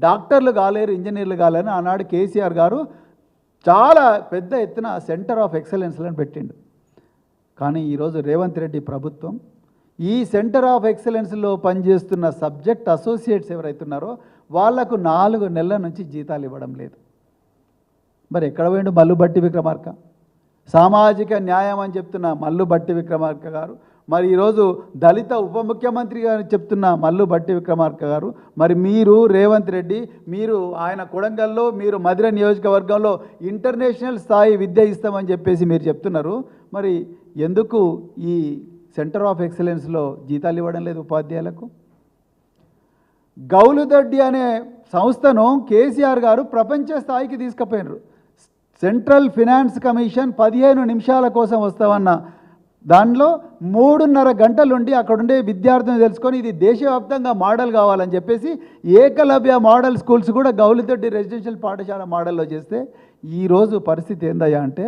Speaker 1: డాక్టర్లు కాలేరు, ఇంజనీర్లు కాలేరు ఆనాడు కేసీఆర్ గారు చాలా పెద్ద ఎత్తున సెంటర్ ఆఫ్ ఎక్సలెన్స్లను పెట్టిండు. కానీ ఈరోజు రేవంత్ రెడ్డి ప్రభుత్వం ఈ సెంటర్ ఆఫ్ ఎక్సలెన్స్లో పనిచేస్తున్న సబ్జెక్ట్ అసోసియేట్స్ ఎవరైతున్నారో వాళ్లకు 4 నెలల నుంచి జీతాలు ఇవ్వడం లేదు. మరి ఎక్కడ పోయిండు మల్లు భట్టి విక్రమార్క? సామాజిక న్యాయం అని చెప్తున్న మల్లు భట్టి విక్రమార్క గారు, మరి ఈరోజు దళిత ఉప ముఖ్యమంత్రి గారు చెప్తున్న మల్లు భట్టి విక్రమార్క గారు, మరి మీరు రేవంత్ రెడ్డి, మీరు ఆయన కొడంగల్లో, మీరు మధిర నియోజకవర్గంలో ఇంటర్నేషనల్ స్థాయి విద్య ఇస్తామని చెప్పేసి మీరు చెప్తున్నారు. మరి ఎందుకు ఈ సెంటర్ ఆఫ్ ఎక్సలెన్స్లో జీతాలు ఇవ్వడం లేదు ఉపాధ్యాయులకు? గౌలుదొడ్డి అనే సంస్థను కేసీఆర్ గారు ప్రపంచ స్థాయికి తీసుకుపోయినారు. సెంట్రల్ ఫినాన్స్ కమిషన్ 15 నిమిషాల కోసం వస్తామన్న దానిలో 3.5 గంటలుండి అక్కడుండే విద్యార్థులను తెలుసుకొని ఇది దేశవ్యాప్తంగా మోడల్ కావాలని చెప్పేసి ఏకలవ్య మోడల్ స్కూల్స్ కూడా గౌలిదొడ్డి రెసిడెన్షియల్ పాఠశాల మోడల్లో చేస్తే ఈరోజు పరిస్థితి ఏందయ్యా అంటే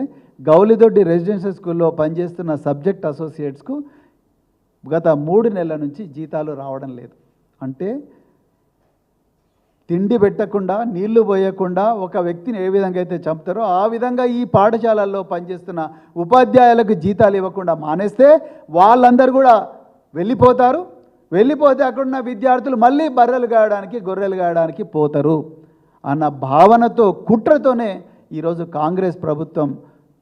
Speaker 1: గౌలిదొడ్డి రెసిడెన్షియల్ స్కూల్లో పనిచేస్తున్న సబ్జెక్ట్ అసోసియేట్స్కు గత 3 నెలల నుంచి జీతాలు రావడం లేదు. అంటే తిండి పెట్టకుండా, నీళ్లు పోయకుండా ఒక వ్యక్తిని ఏ విధంగా అయితే చంపుతారో ఆ విధంగా ఈ పాఠశాలల్లో పనిచేస్తున్న ఉపాధ్యాయులకు జీతాలు ఇవ్వకుండా మానేస్తే వాళ్ళందరూ కూడా వెళ్ళిపోతారు. వెళ్ళిపోతే అక్కడున్న విద్యార్థులు మళ్ళీ బర్రెలు గాయడానికి, గొర్రెలు గాయడానికి పోతారు అన్న భావనతో, కుట్రతోనే ఈరోజు కాంగ్రెస్ ప్రభుత్వం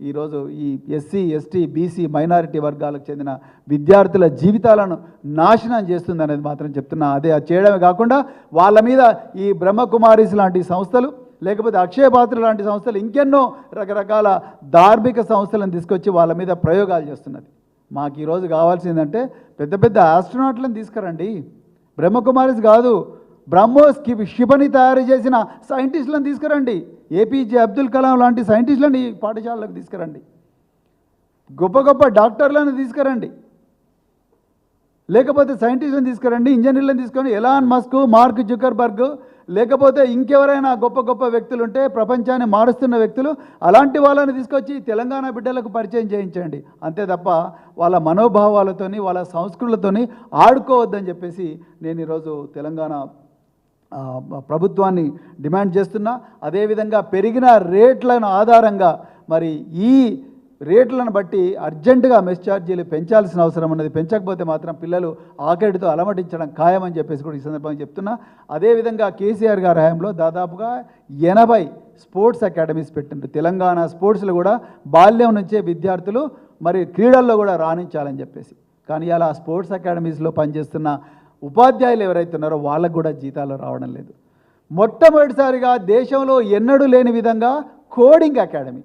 Speaker 1: ఈరోజు ఈ ఎస్సీ, ఎస్టీ, బీసీ, మైనారిటీ వర్గాలకు చెందిన విద్యార్థుల జీవితాలను నాశనం చేస్తుందనేది మాత్రం చెప్తున్నా. అది చేయడమే కాకుండా వాళ్ళ మీద ఈ బ్రహ్మకుమారీస్ లాంటి సంస్థలు, లేకపోతే అక్షయపాత్ర లాంటి సంస్థలు, ఇంకెన్నో రకరకాల ధార్మిక సంస్థలను తీసుకొచ్చి వాళ్ళ మీద ప్రయోగాలు చేస్తున్నది. మాకు ఈరోజు కావాల్సిందంటే పెద్ద పెద్ద ఆస్ట్రోనాట్లను తీసుకురండి, బ్రహ్మకుమారీస్ కాదు, బ్రహ్మోస్ క్షిపణి తయారు చేసిన సైంటిస్టులను తీసుకురండి, ఏపీజే అబ్దుల్ కలాం లాంటి సైంటిస్టులను ఈ పాఠశాలకు తీసుకురండి, గొప్ప గొప్ప డాక్టర్లను తీసుకురండి, లేకపోతే సైంటిస్టులను తీసుకురండి, ఇంజనీర్లను తీసుకొని ఎలాన్ మస్క్, మార్క్ జుకర్బర్గ్, లేకపోతే ఇంకెవరైనా గొప్ప గొప్ప వ్యక్తులు ఉంటే ప్రపంచాన్ని మారుస్తున్న వ్యక్తులు, అలాంటి వాళ్ళని తీసుకొచ్చి తెలంగాణ బిడ్డలకు పరిచయం చేయించండి. అంతే తప్ప వాళ్ళ మనోభావాలతోని, వాళ్ళ సంస్కృతులతోని ఆడుకోవద్దని చెప్పేసి నేను ఈరోజు తెలంగాణ ప్రభుత్వాన్ని డిమాండ్ చేస్తున్నా. అదేవిధంగా పెరిగిన రేట్లను ఆధారంగా మరి ఈ రేట్లను బట్టి అర్జెంటుగా మెస్ ఛార్జీలు పెంచాల్సిన అవసరం ఉన్నది. పెంచకపోతే మాత్రం పిల్లలు ఆకలితో అలమటించడం ఖాయమని చెప్పేసి కూడా ఈ సందర్భంగా చెప్తున్నా. అదేవిధంగా కేసీఆర్ గారి హయాంలో దాదాపుగా 80 స్పోర్ట్స్ అకాడమీస్ పెట్టిండ్రు. తెలంగాణ స్పోర్ట్స్లో కూడా బాల్యం నుంచే విద్యార్థులు మరి క్రీడల్లో కూడా రాణించాలని చెప్పేసి. కానీ అలా స్పోర్ట్స్ అకాడమీస్లో పనిచేస్తున్న ఉపాధ్యాయులు ఎవరైతే ఉన్నారో వాళ్ళకు కూడా జీతాలు రావడం లేదు. మొట్టమొదటిసారిగా దేశంలో ఎన్నడూ లేని విధంగా కోడింగ్ అకాడమీ,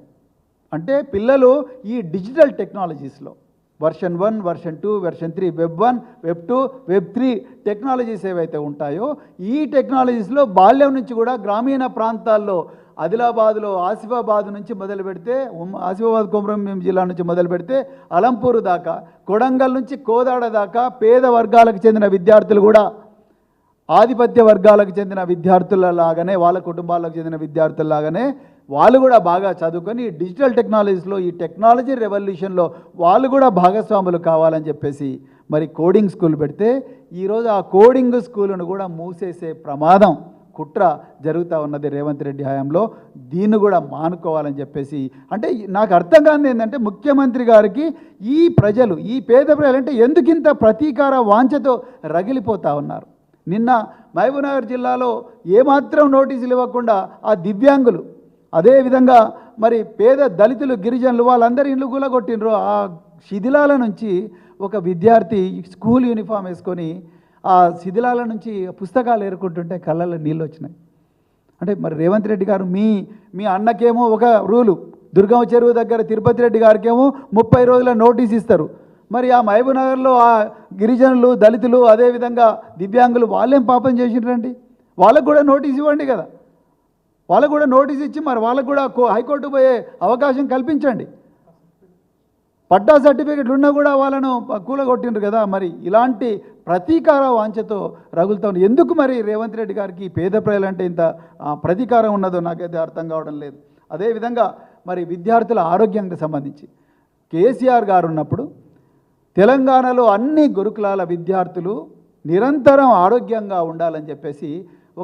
Speaker 1: అంటే పిల్లలు ఈ డిజిటల్ టెక్నాలజీస్లో version 1, version 2, version 3, web 1, web 2, web 3 technologies ఏవైతే ఉంటాయో ఈ టెక్నాలజీస్లో బాల్యం నుంచి కూడా గ్రామీణ ప్రాంతాల్లో ఆదిలాబాద్లో ఆసిఫాబాద్ నుంచి మొదలు పెడితే, ఆసిఫాబాద్ కొమరంభీం జిల్లా నుంచి మొదలు పెడితే అలంపూర్ దాకా, కొడంగల్ నుంచి కోదాడ దాకా పేద వర్గాలకు చెందిన విద్యార్థులు కూడా ఆధిపత్య వర్గాలకు చెందిన విద్యార్థులలాగానే, వాళ్ళ కుటుంబాలకు చెందిన విద్యార్థులలాగానే వాళ్ళు కూడా బాగా చదువుకొని డిజిటల్ టెక్నాలజీస్లో, ఈ టెక్నాలజీ రెవల్యూషన్లో వాళ్ళు కూడా భాగస్వాములు కావాలని చెప్పేసి మరి కోడింగ్ స్కూల్ పెడితే ఈరోజు ఆ కోడింగ్ స్కూలును కూడా మూసేసే ప్రమాదం, కుట్ర జరుగుతూ ఉన్నది రేవంత్ రెడ్డి హయాంలో. దీన్ని కూడా మానుకోవాలని చెప్పేసి, అంటే నాకు అర్థం కానిది ఏంటంటే ముఖ్యమంత్రి గారికి ఈ ప్రజలు, ఈ పేద ప్రజలు అంటే ఎందుకింత ప్రతీకార వాంఛతో రగిలిపోతూ ఉన్నారు. నిన్న మహబూబ్నగర్ జిల్లాలో ఏమాత్రం నోటీసులు ఇవ్వకుండా ఆ దివ్యాంగులు, అదేవిధంగా మరి పేద దళితులు, గిరిజనులు వాళ్ళందరూ ఇండ్లు కూలగొట్టినరు. ఆ శిథిలాల నుంచి ఒక విద్యార్థి స్కూల్ యూనిఫామ్ వేసుకొని ఆ శిథిలాల నుంచి పుస్తకాలు ఏరుకుంటుంటే కళ్ళల్లో నీళ్ళు వచ్చినాయి. అంటే మరి రేవంత్ రెడ్డి గారు మీ అన్నకేమో ఒక రూలు, దుర్గమ్మ చెరువు దగ్గర తిరుపతి రెడ్డి గారికేమో 30 రోజుల నోటీస్ ఇస్తారు. మరి ఆ మహబూబ్నగర్లో ఆ గిరిజనులు, దళితులు, అదేవిధంగా దివ్యాంగులు వాళ్ళేం పాపం చేసిండ్రండి? వాళ్ళకు కూడా నోటీస్ ఇవ్వండి కదా, వాళ్ళకు కూడా నోటీస్ ఇచ్చి మరి వాళ్ళకు కూడా హైకోర్టు పోయే అవకాశం కల్పించండి. పట్టా సర్టిఫికెట్లు ఉన్నా కూడా వాళ్ళను కూలగొట్టిండ్రు కదా. మరి ఇలాంటి ప్రతీకార వాంఛతో రగులుతాం. ఎందుకు మరి రేవంత్ రెడ్డి గారికి పేద ప్రజలంటే ఇంత ప్రతీకారం ఉన్నదో నాకైతే అర్థం కావడం లేదు. అదేవిధంగా మరి విద్యార్థుల ఆరోగ్యానికి సంబంధించి కేసీఆర్ గారు ఉన్నప్పుడు తెలంగాణలో అన్ని గురుకులాల విద్యార్థులు నిరంతరం ఆరోగ్యంగా ఉండాలని చెప్పేసి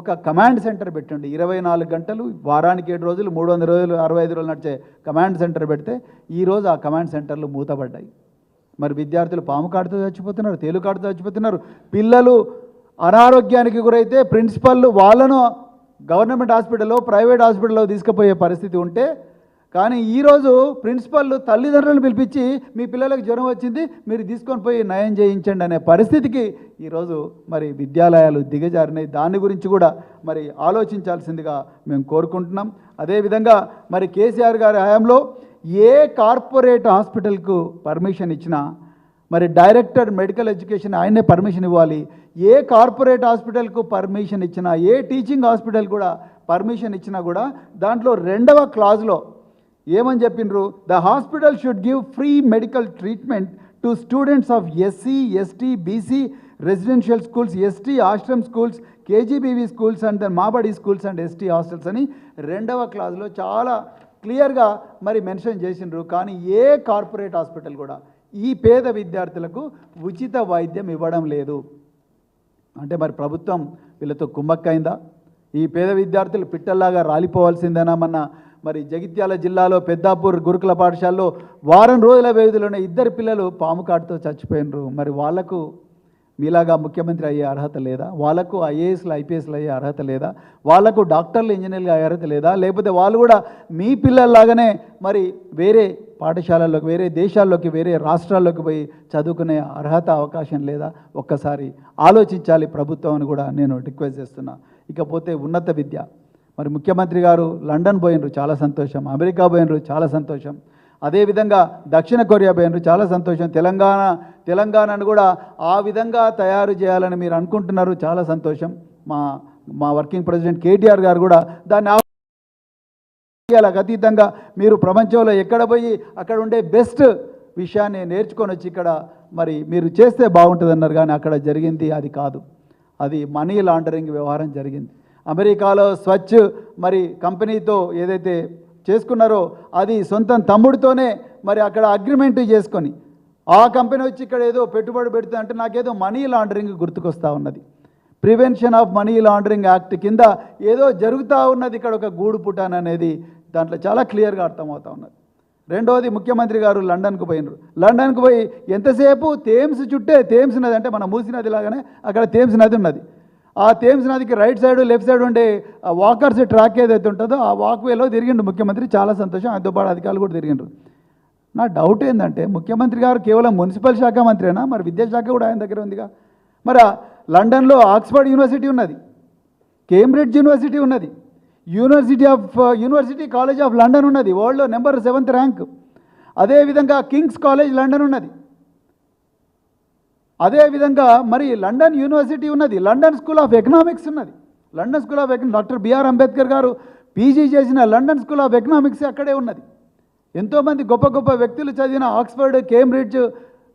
Speaker 1: ఒక కమాండ్ సెంటర్ పెట్టండి. 24 గంటలు, వారానికి 7 రోజులు, 300 రోజులు, 65 రోజులు నడిచే కమాండ్ సెంటర్ పెడితే ఈరోజు ఆ కమాండ్ సెంటర్లు మూతపడ్డాయి. మరి విద్యార్థులు పాము కాటుతో చచ్చిపోతున్నారు, తేలుకాటుతో చచ్చిపోతున్నారు. పిల్లలు అనారోగ్యానికి గురైతే ప్రిన్సిపల్ వాళ్ళను గవర్నమెంట్ హాస్పిటల్లో, ప్రైవేట్ హాస్పిటల్లో తీసుకుపోయే పరిస్థితి ఉంటే, కానీ ఈరోజు ప్రిన్సిపల్ తల్లిదండ్రులను పిలిపించి మీ పిల్లలకు జ్వరం వచ్చింది, మీరు తీసుకొని పోయి నయం చేయించండి అనే పరిస్థితికి ఈరోజు మరి విద్యాలయాలు దిగజారినాయి. దాని గురించి కూడా మరి ఆలోచించాల్సిందిగా మేము కోరుకుంటున్నాం. అదేవిధంగా మరి కేసీఆర్ గారి హయాంలో ఏ కార్పొరేట్ హాస్పిటల్కు పర్మిషన్ ఇచ్చినా మరి డైరెక్టర్ మెడికల్ ఎడ్యుకేషన్ ఆయనే పర్మిషన్ ఇవ్వాలి. ఏ కార్పొరేట్ హాస్పిటల్కు పర్మిషన్ ఇచ్చినా, ఏ టీచింగ్ హాస్పిటల్ కూడా పర్మిషన్ ఇచ్చినా కూడా దాంట్లో 2వ క్లాజ్లో ఏమని చెప్పిండ్రు? The hospital should give free medical treatment to students of SC, ST, BC residential schools, ST ashram schools, KGBV schools and Mabadi schools and ST hostels అని 2వ క్లాజ్లో చాలా క్లియర్గా మరి మెన్షన్ చేసిండ్రు. కానీ ఏ కార్పొరేట్ హాస్పిటల్ కూడా ఈ పేద విద్యార్థులకు ఉచిత వైద్యం ఇవ్వడం లేదు. అంటే మరి ప్రభుత్వం వీళ్ళతో కుమ్మక్కైందా? ఈ పేద విద్యార్థులు పిట్టల్లాగా రాలిపోవాల్సిందేనా? మరి జగిత్యాల జిల్లాలో పెద్దాపూర్ గురుకుల పాఠశాలలో వారం రోజుల వ్యవధిలోనే 2 పిల్లలు పాము కాటుతో చచ్చిపోయినరు. మరి వాళ్లకు మీలాగా ముఖ్యమంత్రి అయ్యే అర్హత లేదా? వాళ్లకు ఐఏఎస్లు, ఐపీఎస్లు అయ్యే అర్హత లేదా? వాళ్లకు డాక్టర్లు, ఇంజనీర్లు అయ్యే అర్హత లేదా? లేకపోతే వాళ్ళు కూడా మీ పిల్లల్లాగానే మరి వేరే పాఠశాలల్లోకి, వేరే దేశాల్లోకి, వేరే రాష్ట్రాల్లోకి పోయి చదువుకునే అర్హత, అవకాశం లేదా? ఒక్కసారి ఆలోచించాలి ప్రభుత్వం అని కూడా నేను రిక్వెస్ట్ చేస్తున్నా. ఇకపోతే ఉన్నత విద్య, మరి ముఖ్యమంత్రి గారు లండన్ పోయినరు, చాలా సంతోషం. అమెరికా పోయినరు, చాలా సంతోషం. అదేవిధంగా దక్షిణ కొరియా పోయినరు, చాలా సంతోషం. తెలంగాణను కూడా ఆ విధంగా తయారు చేయాలని మీరు అనుకుంటున్నారు, చాలా సంతోషం. మా వర్కింగ్ ప్రెసిడెంట్ కేటీఆర్ గారు కూడా దాన్ని అతీతంగా మీరు ప్రపంచంలో ఎక్కడ పోయి అక్కడ ఉండే బెస్ట్ విషయాన్ని నేర్చుకొని వచ్చి ఇక్కడ మరి మీరు చేస్తే బాగుంటుంది అన్నారు. కానీ అక్కడ జరిగింది అది కాదు, అది మనీ లాండరింగ్ వ్యవహారం జరిగింది. అమెరికాలో స్వచ్ఛ మరి కంపెనీతో ఏదైతే చేసుకున్నారో అది సొంతం తమ్ముడితోనే మరి అక్కడ అగ్రిమెంట్ చేసుకొని ఆ కంపెనీ వచ్చి ఇక్కడ ఏదో పెట్టుబడి పెడుతుంది అంటే నాకేదో మనీ లాండరింగ్ గుర్తుకొస్తూ ఉన్నది. Prevention of money laundering act కింద ఏదో జరుగుతూ ఉన్నది ఇక్కడ, ఒక గూడు పుటాన్ అనేది దాంట్లో చాలా క్లియర్గా అర్థమవుతూ ఉన్నది. రెండోది, ముఖ్యమంత్రి గారు లండన్కు పోయినారు. లండన్కు పోయి ఎంతసేపు థేమ్స్ చుట్టే, థేమ్స్ నది అంటే మన మూసీ నది లాగానే అక్కడ థేమ్స్ నది ఉన్నది. ఆ థేమ్స్ నదికి రైట్ సైడ్, లెఫ్ట్ సైడ్ ఉండే వాకర్స్ ట్రాక్ ఏదైతే ఉంటుందో ఆ వాక్వేలో తిరిగిండు ముఖ్యమంత్రి, చాలా సంతోషం. ఆయనతో పాటు అధికారులు కూడా తిరిగిండ్రు. నా డౌట్ ఏంటంటే ముఖ్యమంత్రి గారు కేవలం మున్సిపల్ శాఖ మంత్రినా? మరి విద్యాశాఖ కూడా ఆయన దగ్గర ఉందిగా. మరి లండన్లో ఆక్స్ఫర్డ్ యూనివర్సిటీ ఉన్నది, కేంబ్రిడ్జ్ యూనివర్సిటీ ఉన్నది, యూనివర్సిటీ కాలేజ్ ఆఫ్ లండన్ ఉన్నది, వరల్డ్లో నెంబర్ 7th ర్యాంక్. అదేవిధంగా కింగ్స్ కాలేజ్ లండన్ ఉన్నది. అదేవిధంగా మరి లండన్ యూనివర్సిటీ ఉన్నది, లండన్ స్కూల్ ఆఫ్ ఎకనామిక్స్ ఉన్నది. London school of doctor B R Ambedkar garu PG చేసిన లండన్ స్కూల్ ఆఫ్ ఎకనామిక్స్ అక్కడే ఉన్నది. ఎంతోమంది గొప్ప గొప్ప వ్యక్తులు చదివిన Oxford, Cambridge,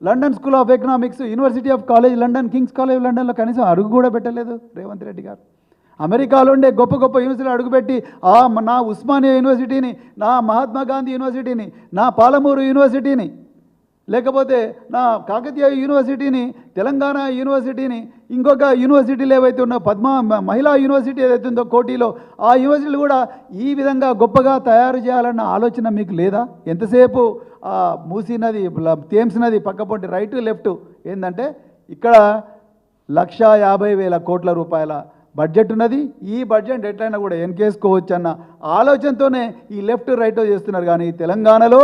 Speaker 1: London school of economics, university of college London, Kings college లండన్లో కనీసం అడుగు కూడా పెట్టలేదు రేవంత్ రెడ్డి గారు. అమెరికాలో ఉండే గొప్ప గొప్ప యూనివర్సిటీలు అడుగుపెట్టి నా ఉస్మానియా యూనివర్సిటీని, నా మహాత్మా గాంధీ యూనివర్సిటీని, నా పాలమూరు యూనివర్సిటీని, లేకపోతే నా కాకతీయ యూనివర్సిటీని, తెలంగాణ యూనివర్సిటీని, ఇంకొక యూనివర్సిటీలు ఏవైతే ఉన్నో మహిళా యూనివర్సిటీ ఏదైతే ఉందో కోటిలో, ఆ యూనివర్సిటీలు కూడా ఈ విధంగా గొప్పగా తయారు చేయాలన్న ఆలోచన మీకు లేదా? ఎంతసేపు మూసీ నది, థేమ్స్ నది పక్కపొంటి రైట్ లెఫ్ట్ ఏంటంటే ఇక్కడ 1,50,000 కోట్ల రూపాయల బడ్జెట్ ఉన్నది. ఈ బడ్జెట్ ఎట్లయినా కూడా ఎన్కేసుకోవచ్చు అన్న ఆలోచనతోనే ఈ లెఫ్ట్ రైట్ చేస్తున్నారు. కానీ తెలంగాణలో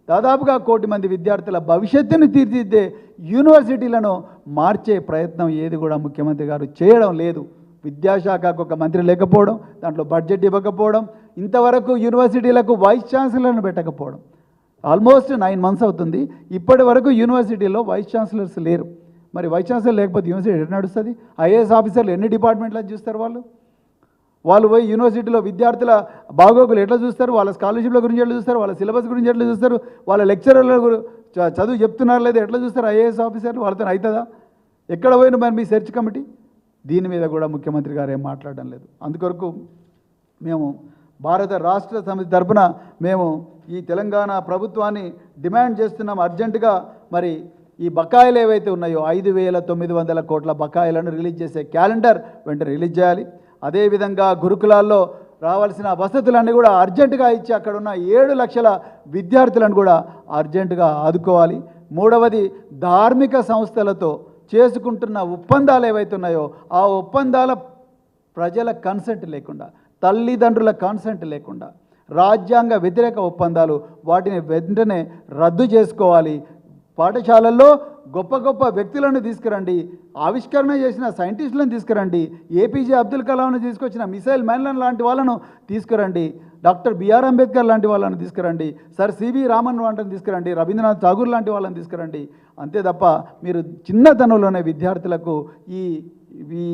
Speaker 1: దాదాపుగా కోటి మంది విద్యార్థుల భవిష్యత్తును తీర్చిదిద్దే యూనివర్సిటీలను మార్చే ప్రయత్నం ఏది కూడా ముఖ్యమంత్రి గారు చేయడం లేదు. విద్యాశాఖకు ఒక మంత్రి లేకపోవడం, దాంట్లో బడ్జెట్ ఇవ్వకపోవడం, ఇంతవరకు యూనివర్సిటీలకు వైస్ ఛాన్సలర్ను పెట్టకపోవడం. ఆల్మోస్ట్ 9 months అవుతుంది, ఇప్పటి వరకు యూనివర్సిటీలో వైస్ ఛాన్సలర్స్ లేరు. మరి వైస్ ఛాన్సలర్ లేకపోతే యూనివర్సిటీ ఎట్లా నడుస్తుంది? ఐఏఎస్ ఆఫీసర్లు ఎన్ని డిపార్ట్మెంట్లను చూస్తారు? వాళ్ళు పోయి యూనివర్సిటీలో విద్యార్థుల బాగోగులు ఎట్లా చూస్తారు? వాళ్ళ స్కాలర్షిప్ల గురించి ఎట్లా చూస్తారు? వాళ్ళ సిలబస్ గురించి ఎట్లా చూస్తారు? వాళ్ళ లెక్చరర్ల చదువు చెప్తున్నారు లేదా ఎట్లా చూస్తారు? ఐఏఎస్ ఆఫీసర్లు వాళ్ళతో అవుతుందా? ఎక్కడ పోయిన మరి మీ సెర్చ్ కమిటీ? దీని మీద కూడా ముఖ్యమంత్రి గారు ఏం మాట్లాడడం లేదు. అందుకొరకు మేము భారత రాష్ట్ర సమితి తరఫున మేము ఈ తెలంగాణ ప్రభుత్వాన్ని డిమాండ్ చేస్తున్నాం, అర్జెంటుగా మరి ఈ బకాయిలు ఏవైతే ఉన్నాయో 5,900 కోట్ల బకాయిలను రిలీజ్ చేసే క్యాలెండర్ వెంటనే రిలీజ్ చేయాలి. అదేవిధంగా గురుకులాల్లో రావాల్సిన వసతులన్నీ కూడా అర్జెంటుగా ఇచ్చి అక్కడ ఉన్న 7 లక్షల విద్యార్థులను కూడా అర్జెంటుగా ఆదుకోవాలి. మూడవది, ధార్మిక సంస్థలతో చేసుకుంటున్న ఒప్పందాలు ఏవైతే ఉన్నాయో ఆ ఒప్పందాల ప్రజల కన్సెంట్ లేకుండా, తల్లిదండ్రుల కన్సెంట్ లేకుండా రాజ్యాంగ వ్యతిరేక ఒప్పందాలు, వాటిని వెంటనే రద్దు చేసుకోవాలి. పాఠశాలల్లో గొప్ప గొప్ప వ్యక్తులను తీసుకురండి, ఆవిష్కరణ చేసిన సైంటిస్టులను తీసుకురండి, ఏపీజే అబ్దుల్ కలాంను తీసుకొచ్చిన మిసైల్ మ్యాన్లను లాంటి వాళ్ళను తీసుకురండి, డాక్టర్ బిఆర్ అంబేద్కర్ లాంటి వాళ్ళని తీసుకురండి, సర్ సివి రామన్ వంటని తీసుకురండి, రవీంద్రనాథ్ ఠాగూర్ లాంటి వాళ్ళని తీసుకురండి. అంతే తప్ప మీరు చిన్నతనంలోనే విద్యార్థులకు ఈ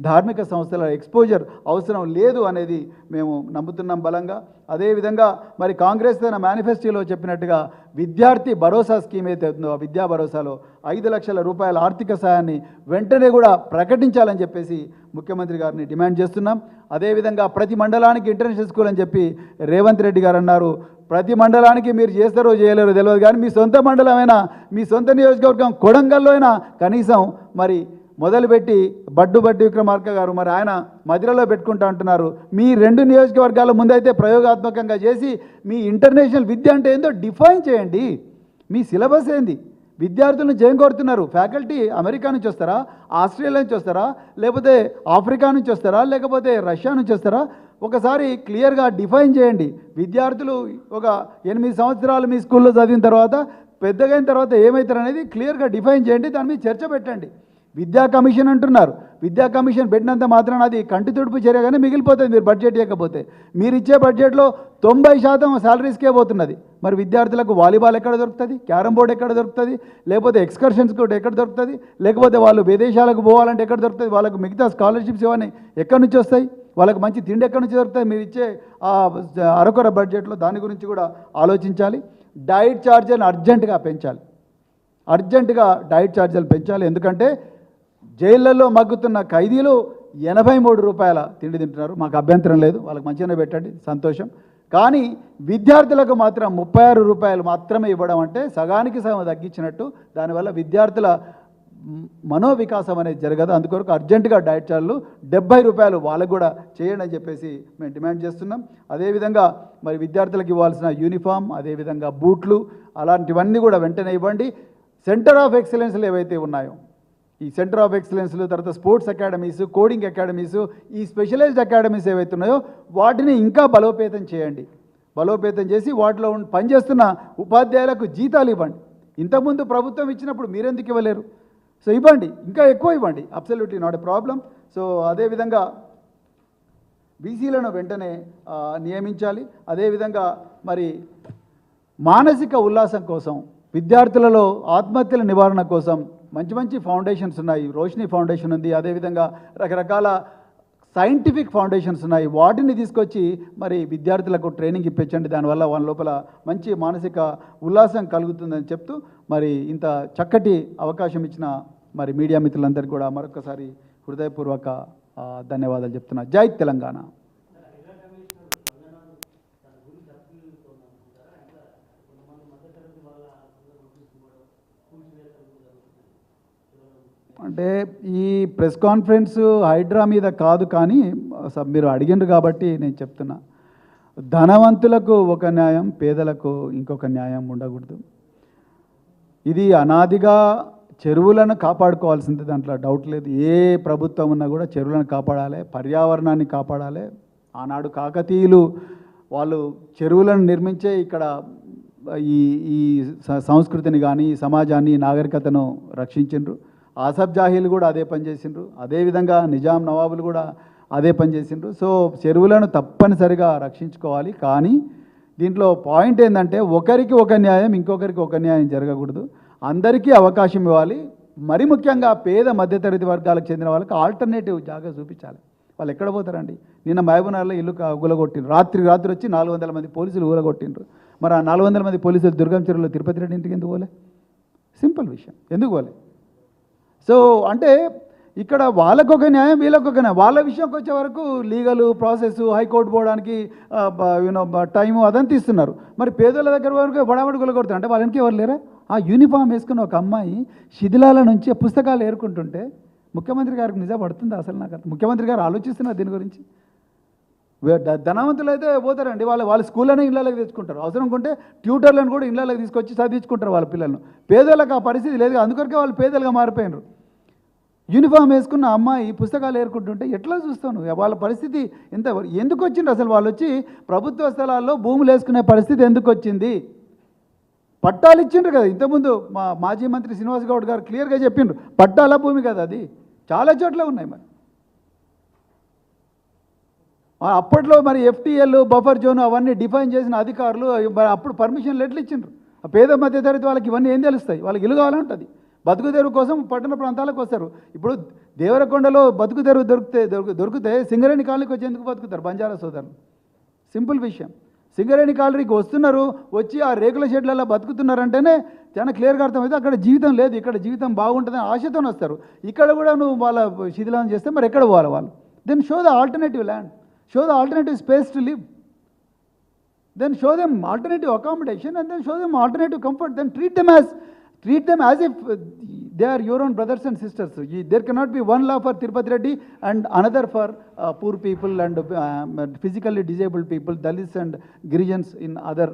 Speaker 1: ధార్మిక సంస్థల ఎక్స్పోజర్ అవసరం లేదు అనేది మేము నమ్ముతున్నాం బలంగా. అదేవిధంగా మరి కాంగ్రెస్ తన మేనిఫెస్టోలో చెప్పినట్టుగా విద్యార్థి భరోసా స్కీమ్ అయితే ఉందో ఆ విద్యా భరోసాలో 5 లక్షల రూపాయల ఆర్థిక సాయాన్ని వెంటనే కూడా ప్రకటించాలని చెప్పేసి ముఖ్యమంత్రి గారిని డిమాండ్ చేస్తున్నాం. అదేవిధంగా ప్రతి మండలానికి ఇంటర్నేషనల్ స్కూల్ అని చెప్పి రేవంత్ రెడ్డి గారు అన్నారు. ప్రతి మండలానికి మీరు చేస్తారో చేయలేరో తెలియదు, కానీ మీ సొంత మండలమైనా మీ సొంత నియోజకవర్గం కొడంగల్లో అయినా కనీసం మరి మొదలుపెట్టి బడ్డు విక్రమార్క గారు మరి ఆయన మధ్యలో పెట్టుకుంటా అంటున్నారు. మీ 2 నియోజకవర్గాల ముందైతే ప్రయోగాత్మకంగా చేసి మీ ఇంటర్నేషనల్ విద్య అంటే ఏందో డిఫైన్ చేయండి. మీ సిలబస్ ఏంది? విద్యార్థులను ఏం కోరుతున్నారు? ఫ్యాకల్టీ అమెరికా నుంచి వస్తారా, ఆస్ట్రేలియా నుంచి వస్తారా, లేకపోతే ఆఫ్రికా నుంచి వస్తారా, లేకపోతే రష్యా నుంచి వస్తారా? ఒకసారి క్లియర్గా డిఫైన్ చేయండి. విద్యార్థులు ఒక 8 సంవత్సరాలు మీ స్కూల్లో చదివిన తర్వాత పెద్దగైన తర్వాత ఏమవుతారు అనేది క్లియర్గా డిఫైన్ చేయండి. దాని మీద చర్చ పెట్టండి. విద్యా కమిషన్ అంటున్నారు. విద్యా కమిషన్ పెట్టినంత మాత్రాన అది కంటి తుడుపు చర్యగానే మిగిలిపోతుంది మీరు బడ్జెట్ ఇవ్వకపోతే. మీరు ఇచ్చే బడ్జెట్లో 90% శాలరీస్కే పోతున్నది. మరి విద్యార్థులకు వాలీబాల్ ఎక్కడ దొరుకుతుంది, క్యారమ్ బోర్డు ఎక్కడ దొరుకుతుంది, లేకపోతే ఎక్స్కర్షన్స్ కూడా ఎక్కడ దొరుకుతుంది, లేకపోతే వాళ్ళు విదేశాలకు పోవాలంటే ఎక్కడ దొరుకుతుంది, వాళ్ళకు మిగతా స్కాలర్షిప్స్ ఇవన్నీ ఎక్కడి నుంచి వస్తాయి, వాళ్ళకు మంచి తిండి ఎక్కడి నుంచి దొరుకుతాయి? మీరు ఇచ్చే అరకొర బడ్జెట్లో దాని గురించి కూడా ఆలోచించాలి. డైట్ ఛార్జీలను అర్జెంటుగా పెంచాలి. అర్జెంటుగా డైట్ ఛార్జీలు పెంచాలి. ఎందుకంటే జైళ్ళల్లో మగ్గుతున్న ఖైదీలు 83 రూపాయల తిండి తింటున్నారు. మాకు అభ్యంతరం లేదు, వాళ్ళకి మంచిగానే పెట్టండి, సంతోషం. కానీ విద్యార్థులకు మాత్రం 36 రూపాయలు మాత్రమే ఇవ్వడం అంటే సగానికి సగం తగ్గించినట్టు. దానివల్ల విద్యార్థుల మనోవికాసం అనేది జరగదు. అందుకొరకు అర్జెంటుగా డైట్ ఛార్జీలు 70 రూపాయలు వాళ్ళకు కూడా చేయండి అని చెప్పేసి మేము డిమాండ్ చేస్తున్నాం. అదేవిధంగా మరి విద్యార్థులకు ఇవ్వాల్సిన యూనిఫామ్, అదేవిధంగా బూట్లు అలాంటివన్నీ కూడా వెంటనే ఇవ్వండి. సెంటర్ ఆఫ్ ఎక్సలెన్స్లు ఏవైతే ఉన్నాయో ఈ సెంటర్ ఆఫ్ ఎక్సలెన్స్లు, తర్వాత స్పోర్ట్స్ అకాడమీస్, కోడింగ్ అకాడమీస్, ఈ స్పెషలైజ్డ్ అకాడమీస్ ఏవైతే ఉన్నాయో వాటిని ఇంకా బలోపేతం చేయండి. బలోపేతం చేసి వాటిలో పనిచేస్తున్న ఉపాధ్యాయులకు జీతాలు ఇవ్వండి. ఇంతకుముందు ప్రభుత్వం ఇచ్చినప్పుడు మీరెందుకు ఇవ్వలేరు? సో ఇవ్వండి, ఇంకా ఎక్కువ ఇవ్వండి. Absolutely not a problem. So అదేవిధంగా బీసీలను వెంటనే నియమించాలి. అదేవిధంగా మరి మానసిక ఉల్లాసం కోసం, విద్యార్థులలో ఆత్మహత్యల నివారణ కోసం మంచి మంచి ఫౌండేషన్స్ ఉన్నాయి. రోషిని ఫౌండేషన్ ఉంది, అదేవిధంగా రకరకాల సైంటిఫిక్ ఫౌండేషన్స్ ఉన్నాయి. వాటిని తీసుకొచ్చి మరి విద్యార్థులకు ట్రైనింగ్ ఇప్పించండి. దానివల్ల వాళ్ళ లోపల మంచి మానసిక ఉల్లాసం కలుగుతుందని చెప్తూ మరి ఇంత చక్కటి అవకాశం ఇచ్చిన మరి మీడియా మిత్రులందరికీ కూడా మరొకసారి హృదయపూర్వక ధన్యవాదాలు చెప్తున్నా. జై తెలంగాణ. అంటే ఈ ప్రెస్ కాన్ఫరెన్స్ హైడ్రా మీద కాదు, కానీ మీరు అడిగిండ్రు కాబట్టి నేను చెప్తున్నా. ధనవంతులకు ఒక న్యాయం, పేదలకు ఇంకొక న్యాయం ఉండకూడదు. ఇది అనాదిగా చెరువులను కాపాడుకోవాల్సింది, దాంట్లో డౌట్ లేదు. ఏ ప్రభుత్వం ఉన్నా కూడా చెరువులను కాపాడాలి, పర్యావరణాన్ని కాపాడాలి. ఆనాడు కాకతీయులు వాళ్ళు చెరువులను నిర్మించే ఇక్కడ ఈ ఈ సంస్కృతిని కానీ సమాజాన్ని, నాగరికతను రక్షించిండ్రు. ఆసఫ్ జాహీలు కూడా అదే పని చేసిండ్రు. అదేవిధంగా నిజాం నవాబులు కూడా అదే పని చేసిండ్రు. సో చెరువులను తప్పనిసరిగా రక్షించుకోవాలి. కానీ దీంట్లో పాయింట్ ఏంటంటే ఒకరికి ఒక న్యాయం, ఇంకొకరికి ఒక న్యాయం జరగకూడదు. అందరికీ అవకాశం ఇవ్వాలి. మరి ముఖ్యంగా పేద మధ్యతరగతి వర్గాలకు చెందిన వాళ్ళకి ఆల్టర్నేటివ్ జాగా చూపించాలి. వాళ్ళు ఎక్కడ పోతారండి? నిన్న మహబూబ్నగర్లో ఇల్లు ఊలగొట్టిండ్రు. రాత్రి వచ్చి 400 మంది పోలీసులు ఊలగొట్టిండ్రు. మరి ఆ 400 మంది పోలీసులు దుర్గం చెరువులో తిరుపతి రెడ్డి ఇంటికి ఎందుకు పోలే? సింపుల్ విషయం, ఎందుకు పోలే? సో అంటే ఇక్కడ వాళ్ళకొక న్యాయం, వీళ్ళకొక న్యాయం. వాళ్ళ విషయంకి వచ్చే వరకు లీగల్ ప్రాసెస్, హైకోర్టు పోవడానికి టైము అదంతా ఇస్తున్నారు. మరి పేదోళ్ళ దగ్గర వరకు బడాబడి కొలగొడతారు అంటే వాళ్ళకి ఎవరు లేరా? ఆ యూనిఫామ్ వేసుకున్న ఒక అమ్మాయి శిథిలాల నుంచి పుస్తకాలు ఏరుకుంటుంటే ముఖ్యమంత్రి గారికి నిజం పడుతుంది అసలు నాకు ముఖ్యమంత్రి గారు ఆలోచిస్తున్నారు దీని గురించి. ధనవంతులు అయితే పోతారండి, వాళ్ళ స్కూల్లోనే ఇళ్ళకి తెచ్చుకుంటారు, అవసరం ఉంటే ట్యూటర్లను కూడా ఇళ్ళకి తీసుకొచ్చి చదివించుకుంటారు వాళ్ళ పిల్లలను. పేదలకు ఆ పరిస్థితి లేదు, అందుకొరకే వాళ్ళు పేదలుగా మారిపోయినారు. యూనిఫామ్ వేసుకున్న అమ్మాయి పుస్తకాలు ఏరుకుంటుంటే ఎట్లా చూస్తాను వాళ్ళ పరిస్థితి ఎంత, ఎందుకు వచ్చింది అసలు వాళ్ళు వచ్చి ప్రభుత్వ స్థలాల్లో భూములు వేసుకునే పరిస్థితి ఎందుకు వచ్చింది? పట్టాలు ఇచ్చిండ్రు కదా ఇంతకుముందు మాజీ మంత్రి శ్రీనివాస్ గౌడ్ గారు క్లియర్గా చెప్పిండ్రు, పట్టాల భూమి కదా అది, చాలా చోట్ల ఉన్నాయి. మరి అప్పట్లో మరి ఎఫ్టీఎల్ బఫర్ జోన్ అవన్నీ డిఫైన్ చేసిన అధికారులు అప్పుడు పర్మిషన్లు ఎట్లా ఇచ్చిండ్రు? ఆ పేద మధ్యతరగతి వాళ్ళకి ఇవన్నీ ఏం తెలుస్తాయి? వాళ్ళకి ఇల్లు కావాలంటుంది, బతుకు తెరువు కోసం పట్టణ ప్రాంతాలకు వస్తారు. ఇప్పుడు దేవరకొండలో బతుకు తెరువు దొరికితే సింగరేణి కాలనీకి వచ్చి ఎందుకు బతుకుతారు బంజారా సోదరులు? సింపుల్ విషయం. సింగరేణి కాలనీకి వస్తున్నారు, వచ్చి ఆ రేకుల షెడ్లలో బతుకుతున్నారంటేనే చాలా క్లియర్గా అర్థమైతే అక్కడ జీవితం లేదు, ఇక్కడ జీవితం బాగుంటుందని ఆశతో వస్తారు. ఇక్కడ కూడా నువ్వు వాళ్ళ శిథిలం చేస్తే మరి ఎక్కడ పోవాలి వాళ్ళు? Then show the alternative land, show the alternative space to live, then show them alternative accommodation, and then show them alternative comfort, then treat them as if they are your own brothers and sisters. There cannot be one law for Tirupati Reddy and another for poor people and physically disabled people, Dalits and Girijans in other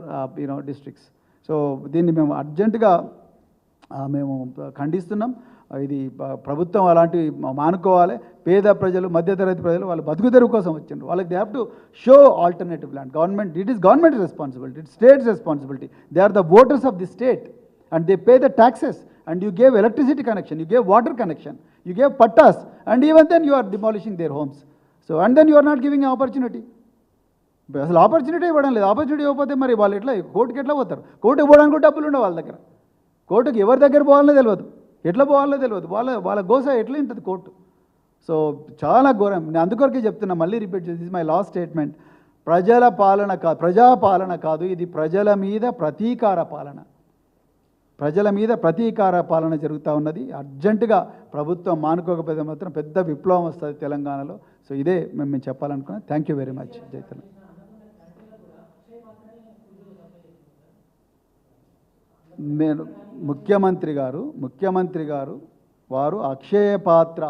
Speaker 1: districts. So దీన్ని మేము అర్జెంటుగా మేము ఖండిస్తున్నాం. ఇది ప్రభుత్వం అలాంటివి మానుకోవాలి. పేద ప్రజలు మధ్యతరగతి ప్రజలు వాళ్ళు బతుకు తెరువు కోసం వచ్చిండ్రు, వాళ్ళకి they have to show alternative land. Government, it is government responsibility, it states responsibility. They are the voters of the state and they pay the taxes, and you gave electricity connection, you gave water connection, you gave pattas, and even then you are demolishing their homes. So and then you are not giving an opportunity. అసలు ఆపర్చునిటీ ఇవ్వడం లేదు. ఆపర్చునిటీ ఇవ్వకపోతే మరి వాళ్ళు ఎట్లా కోర్టుకి ఎట్లా పోతారు? కోర్టుకు పోవడానికి కూడా డబ్బులు ఉండవు వాళ్ళ దగ్గర. కోర్టుకి ఎవరి దగ్గర పోవాలనే తెలియదు, ఎట్లా పోవాలో తెలియదు, వాళ్ళ గోస ఎట్లా ఉంటుంది కోర్టు. సో చాలా ఘోరం. నేను అందుకొరకే చెప్తున్నా, మళ్ళీ రిపీట్ చేసి, దిస్ మై లాస్ట్ స్టేట్మెంట్. ప్రజాపాలన కాదు, ఇది ప్రజల మీద ప్రతీకార పాలన. ప్రజల మీద ప్రతీకార పాలన జరుగుతూ ఉన్నది. అర్జెంటుగా ప్రభుత్వం మానుకోకపోతే మాత్రం పెద్ద విప్లవం వస్తుంది తెలంగాణలో. సో ఇదే మేము చెప్పాలనుకున్నాం. Thank you very much. జైతన్. నేను ముఖ్యమంత్రి గారు వారు అక్షయ పాత్ర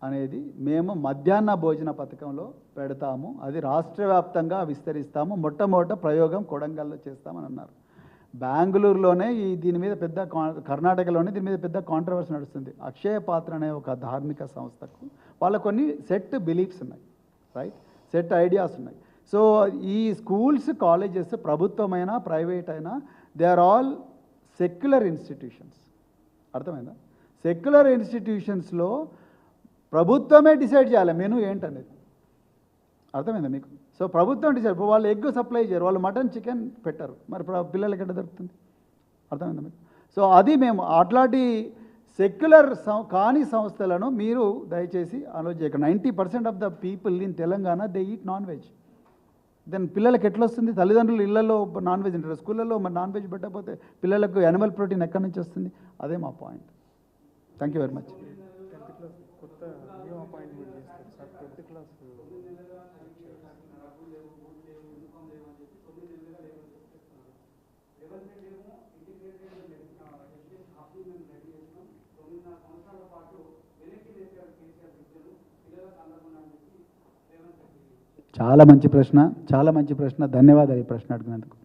Speaker 1: అనేది మేము మధ్యాహ్న భోజన పథకంలో పెడతాము, అది రాష్ట్ర వ్యాప్తంగా విస్తరిస్తాము, మొట్టమొదట ప్రయోగం కొడంగల్లో చేస్తామని అన్నారు. బెంగళూరులోనే దీని మీద పెద్ద, కర్ణాటకలోనే దీని మీద పెద్ద కాంట్రవర్సీ నడుస్తుంది. అక్షయ పాత్ర అనే ఒక ధార్మిక సంస్థకు వాళ్ళ కొన్ని సెట్ బిలీఫ్స్ ఉన్నాయి, రైట్, సెట్ ఐడియాస్ ఉన్నాయి. సో ఈ స్కూల్స్, కాలేజెస్ ప్రభుత్వమైనా ప్రైవేట్ అయినా they are all secular institutions. అర్థమైందా? సెక్యులర్ ఇన్స్టిట్యూషన్స్లో ప్రభుత్వమే డిసైడ్ చేయాలి మెనూ ఏంటనేది. అర్థమైందా మీకు? సో ప్రభుత్వం డిసైడ్. ఇప్పుడు వాళ్ళు ఎగ్ సప్లై చేయరు, వాళ్ళు మటన్ చికెన్ పెట్టరు, మరి పిల్లలకి ఎట్లా దొరుకుతుంది? అర్థమైందా మీకు? సో అది మేము అట్లాంటి సెక్యులర్ కాని సంస్థలను మీరు దయచేసి ఆలోచించకండి. 90% of the people in Telangana they eat non veg. Then పిల్లలకి ఎట్లా వస్తుంది? తల్లిదండ్రులు ఇళ్లలో నాన్ వెజ్ ఉంటారు, స్కూళ్ళల్లో మరి నాన్ వెజ్ పెట్టకపోతే పిల్లలకు యానిమల్ ప్రోటీన్ ఎక్కడి నుంచి వస్తుంది? అదే మా point. Thank you very much. చాలా మంచి ప్రశ్న, ధన్యవాదాలు ఈ ప్రశ్న అడిగినందుకు.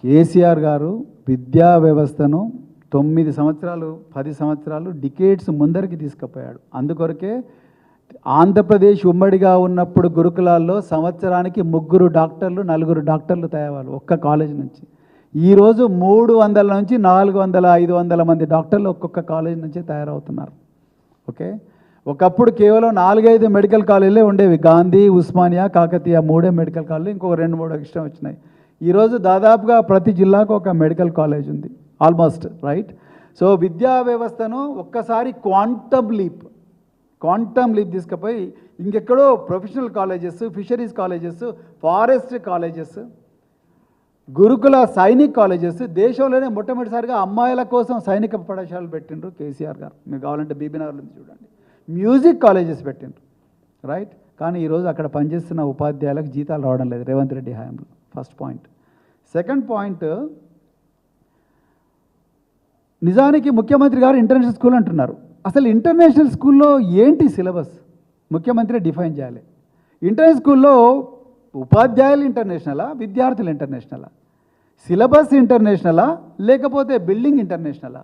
Speaker 1: కేసీఆర్ గారు విద్యా వ్యవస్థను 9 సంవత్సరాలు 10 సంవత్సరాలు డికేడ్స్ ముందరికి తీసుకుపోయాడు. అందుకొరకే ఆంధ్రప్రదేశ్ ఉమ్మడిగా ఉన్నప్పుడు గురుకులాల్లో సంవత్సరానికి 3 డాక్టర్లు 4 డాక్టర్లు తయారయ్యారు ఒక్క కాలేజ్ నుంచి. ఈరోజు 300 నుంచి 400 500 మంది డాక్టర్లు ఒక్కొక్క కాలేజ్ నుంచి తయారవుతున్నారు. ఓకే, ఒకప్పుడు కేవలం 4-5 మెడికల్ కాలేజీలే ఉండేవి. గాంధీ, ఉస్మానియా, కాకతీయ 3 మెడికల్ కాలేజీలు, ఇంకొక 2-3 ఎక్స్ట్రా వచ్చినాయి. ఈరోజు దాదాపుగా ప్రతి జిల్లాకు ఒక మెడికల్ కాలేజ్ ఉంది ఆల్మోస్ట్, రైట్. సో విద్యా వ్యవస్థను ఒక్కసారి క్వాంటమ్ లీప్ తీసుకుపోయి ఇంకెక్కడో professional colleges, fisheries colleges, forest colleges, గురుకుల సైనిక్ కాలేజెస్, దేశంలోనే మొట్టమొదటిసారిగా అమ్మాయిల కోసం సైనిక పాఠశాలలు పెట్టిండ్రు కేసీఆర్ గారు. మీకు కావాలంటే బీబీనగర్ నుంచి చూడండి. మ్యూజిక్ కాలేజెస్ పెట్టిండ్రు, రైట్. కానీ ఈరోజు అక్కడ పనిచేస్తున్న ఉపాధ్యాయులకు జీతాలు రావడం లేదు రేవంత్ రెడ్డి హయాంలో. First point. సెకండ్ పాయింట్, నిజానికి ముఖ్యమంత్రి గారు ఇంటర్నేషనల్ స్కూల్ అంటున్నారు. అసలు ఇంటర్నేషనల్ స్కూల్లో ఏంటి సిలబస్ ముఖ్యమంత్రి డిఫైన్ చేయాలి. ఇంటర్నేషనల్ స్కూల్లో ఉపాధ్యాయులు ఇంటర్నేషనలా, విద్యార్థులు ఇంటర్నేషనలా, సిలబస్ ఇంటర్నేషనలా, లేకపోతే బిల్డింగ్ ఇంటర్నేషనలా?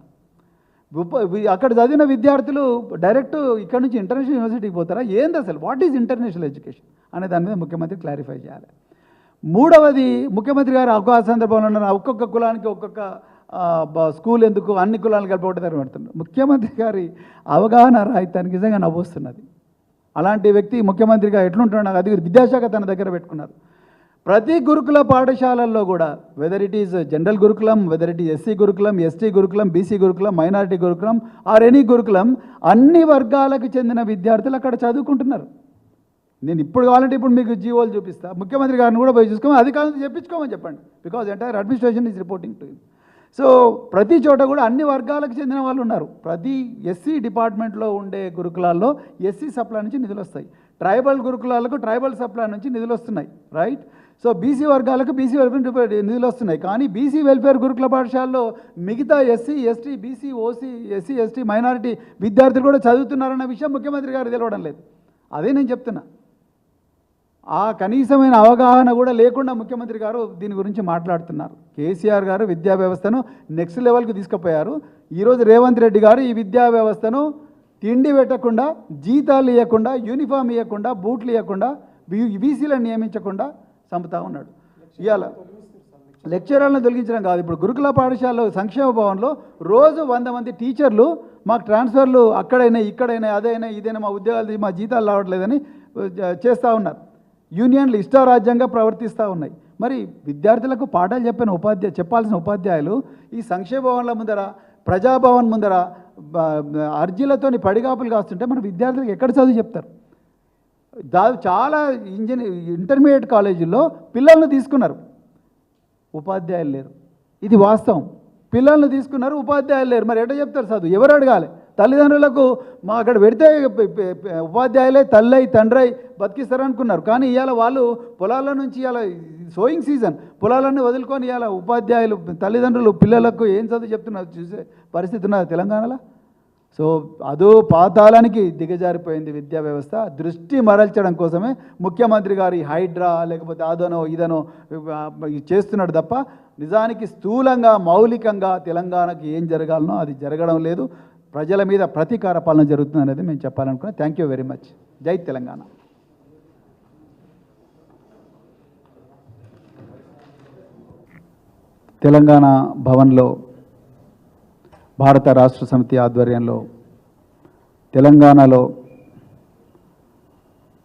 Speaker 1: అక్కడ చదివిన విద్యార్థులు డైరెక్ట్ ఇక్కడ నుంచి ఇంటర్నేషనల్ యూనివర్సిటీకి పోతారా? ఏంది అసలు వాట్ ఈజ్ ఇంటర్నేషనల్ ఎడ్యుకేషన్ అనే దాని మీద ముఖ్యమంత్రి క్లారిఫై చేయాలి. మూడవది, ముఖ్యమంత్రి గారు ఒక్కొక్క సందర్భంలో ఉన్నారు, ఒక్కొక్క కులానికి ఒక్కొక్క స్కూల్ ఎందుకు, అన్ని కులాలను కలిపి ఒకటి పెడుతున్నారు. ముఖ్యమంత్రి గారి అవగాహన రాహిత్యానికి నిజంగా నవ్వొస్తున్నది. అలాంటి వ్యక్తి ముఖ్యమంత్రిగా ఎట్లుంటున్నాడు? అది విద్యాశాఖ తన దగ్గర పెట్టుకున్నారు. ప్రతి గురుకుల పాఠశాలల్లో కూడా, వెదర్ ఇట్ ఈజ్ జనరల్ గురుకులం, వెదర్ ఇట్ ఈజ్ ఎస్సీ గురుకులం, ఎస్టీ గురుకులం, బీసీ గురుకులం, మైనారిటీ గురుకులం ఆర్ ఎనీ గురుకులం, అన్ని వర్గాలకు చెందిన విద్యార్థులు అక్కడ చదువుకుంటున్నారు. నేను ఇప్పుడు కావాలంటే ఇప్పుడు మీకు జీవోలు చూపిస్తా, ముఖ్యమంత్రి గారిని కూడా పోయి చూసుకోమని, అధికారులను చెప్పించుకోమని చెప్పండి. Because entire administration is reporting to him. So ప్రతి చోట కూడా అన్ని వర్గాలకు చెందిన వాళ్ళు ఉన్నారు. ప్రతి ఎస్సీ డిపార్ట్మెంట్లో ఉండే గురుకులాల్లో ఎస్సీ సప్లై నుంచి నిధులు వస్తాయి, ట్రైబల్ గురుకులాలకు ట్రైబల్ సప్లై నుంచి నిధులు వస్తున్నాయి, రైట్? సో బీసీ వర్గాలకు బీసీ వెల్ఫేర్ నిధులు వస్తున్నాయి. కానీ బీసీ వెల్ఫేర్ గురుకుల పాఠశాలలో మిగతా SC ST BC OC SC ST minority విద్యార్థులు కూడా చదువుతున్నారన్న విషయం ముఖ్యమంత్రి గారు తెలవడం లేదు. అదే నేను చెప్తున్నా. ఆ కనీసమైన అవగాహన కూడా లేకుండా ముఖ్యమంత్రి గారు దీని గురించి మాట్లాడుతున్నారు. కేసీఆర్ గారు విద్యా వ్యవస్థను నెక్స్ట్ లెవెల్కి తీసుకుపోయారు. ఈరోజు రేవంత్ రెడ్డి గారు ఈ విద్యా వ్యవస్థను తిండి పెట్టకుండా, జీతాలు ఇవ్వకుండా, యూనిఫామ్ ఇవ్వకుండా, బూట్లు ఇవ్వకుండా, బీసీలను నియమించకుండా చంపుతా ఉన్నాడు. ఇవాళ లెక్చరర్లను తొలగించడం కాదు, ఇప్పుడు గురుకుల పాఠశాలలో సంక్షేమ భవన్లో రోజు 100 మంది టీచర్లు మాకు ట్రాన్స్ఫర్లు అక్కడైనా ఇక్కడైనా అదైనా ఇదైనా మా ఉద్యోగాలు మా జీతాలు రావట్లేదని చేస్తూ ఉన్నారు. యూనియన్లు ఇష్టారాజ్యంగా ప్రవర్తిస్తూ ఉన్నాయి. మరి విద్యార్థులకు పాఠాలు చెప్పాల్సిన ఉపాధ్యాయులు ఈ సంక్షేమ భవన్ల ముందర, ప్రజాభవన్ ముందర అర్జీలతోని పడిగాపులు కాస్తుంటే మన విద్యార్థులకు ఎక్కడ చదువు చెప్తారు? చాలా ఇంటర్మీడియట్ కాలేజీల్లో పిల్లల్ని తీసుకున్నారు, ఉపాధ్యాయులు లేరు. ఇది వాస్తవం. పిల్లల్ని తీసుకున్నారు, ఉపాధ్యాయులు లేరు. మరి ఎట్లా చెప్తారు చదువు? ఎవరు అడగాలి? తల్లిదండ్రులకు మా అక్కడ పెడితే ఉపాధ్యాయులే తల్లై తండ్రై బతికిస్తారనుకున్నారు. కానీ ఇవాళ వాళ్ళు పొలాల నుంచి, ఇవాళ సోయింగ్ సీజన్, పొలాలన్నీ వదులుకొని ఇవాళ ఉపాధ్యాయులు తల్లిదండ్రులు పిల్లలకు ఏం చదువు చెప్తున్నారు చూసే పరిస్థితి ఉన్నది తెలంగాణలో. సో అదో పాతాళానికి దిగజారిపోయింది విద్యా వ్యవస్థ. దృష్టి మరల్చడం కోసమే ముఖ్యమంత్రి గారు ఈ హైడ్రా లేకపోతే అదనో ఇదనో చేస్తున్నాడు తప్ప నిజానికి స్థూలంగా మౌలికంగా తెలంగాణకి ఏం జరగాలనో అది జరగడం లేదు. ప్రజల మీద ప్రతీకార పాలన జరుగుతుంది అనేది మేము చెప్పాలనుకున్నాం. Thank you very much. జై తెలంగాణ. తెలంగాణ భవన్లో భారత రాష్ట్ర సమితి ఆధ్వర్యంలో తెలంగాణలో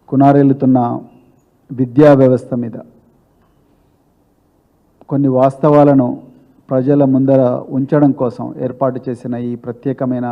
Speaker 1: కునారెల్లుతున్న విద్యా వ్యవస్థ మీద కొన్ని వాస్తవాలను ప్రజల ముందర ఉంచడం కోసం ఏర్పాటు చేసిన ఈ ప్రత్యేకమైన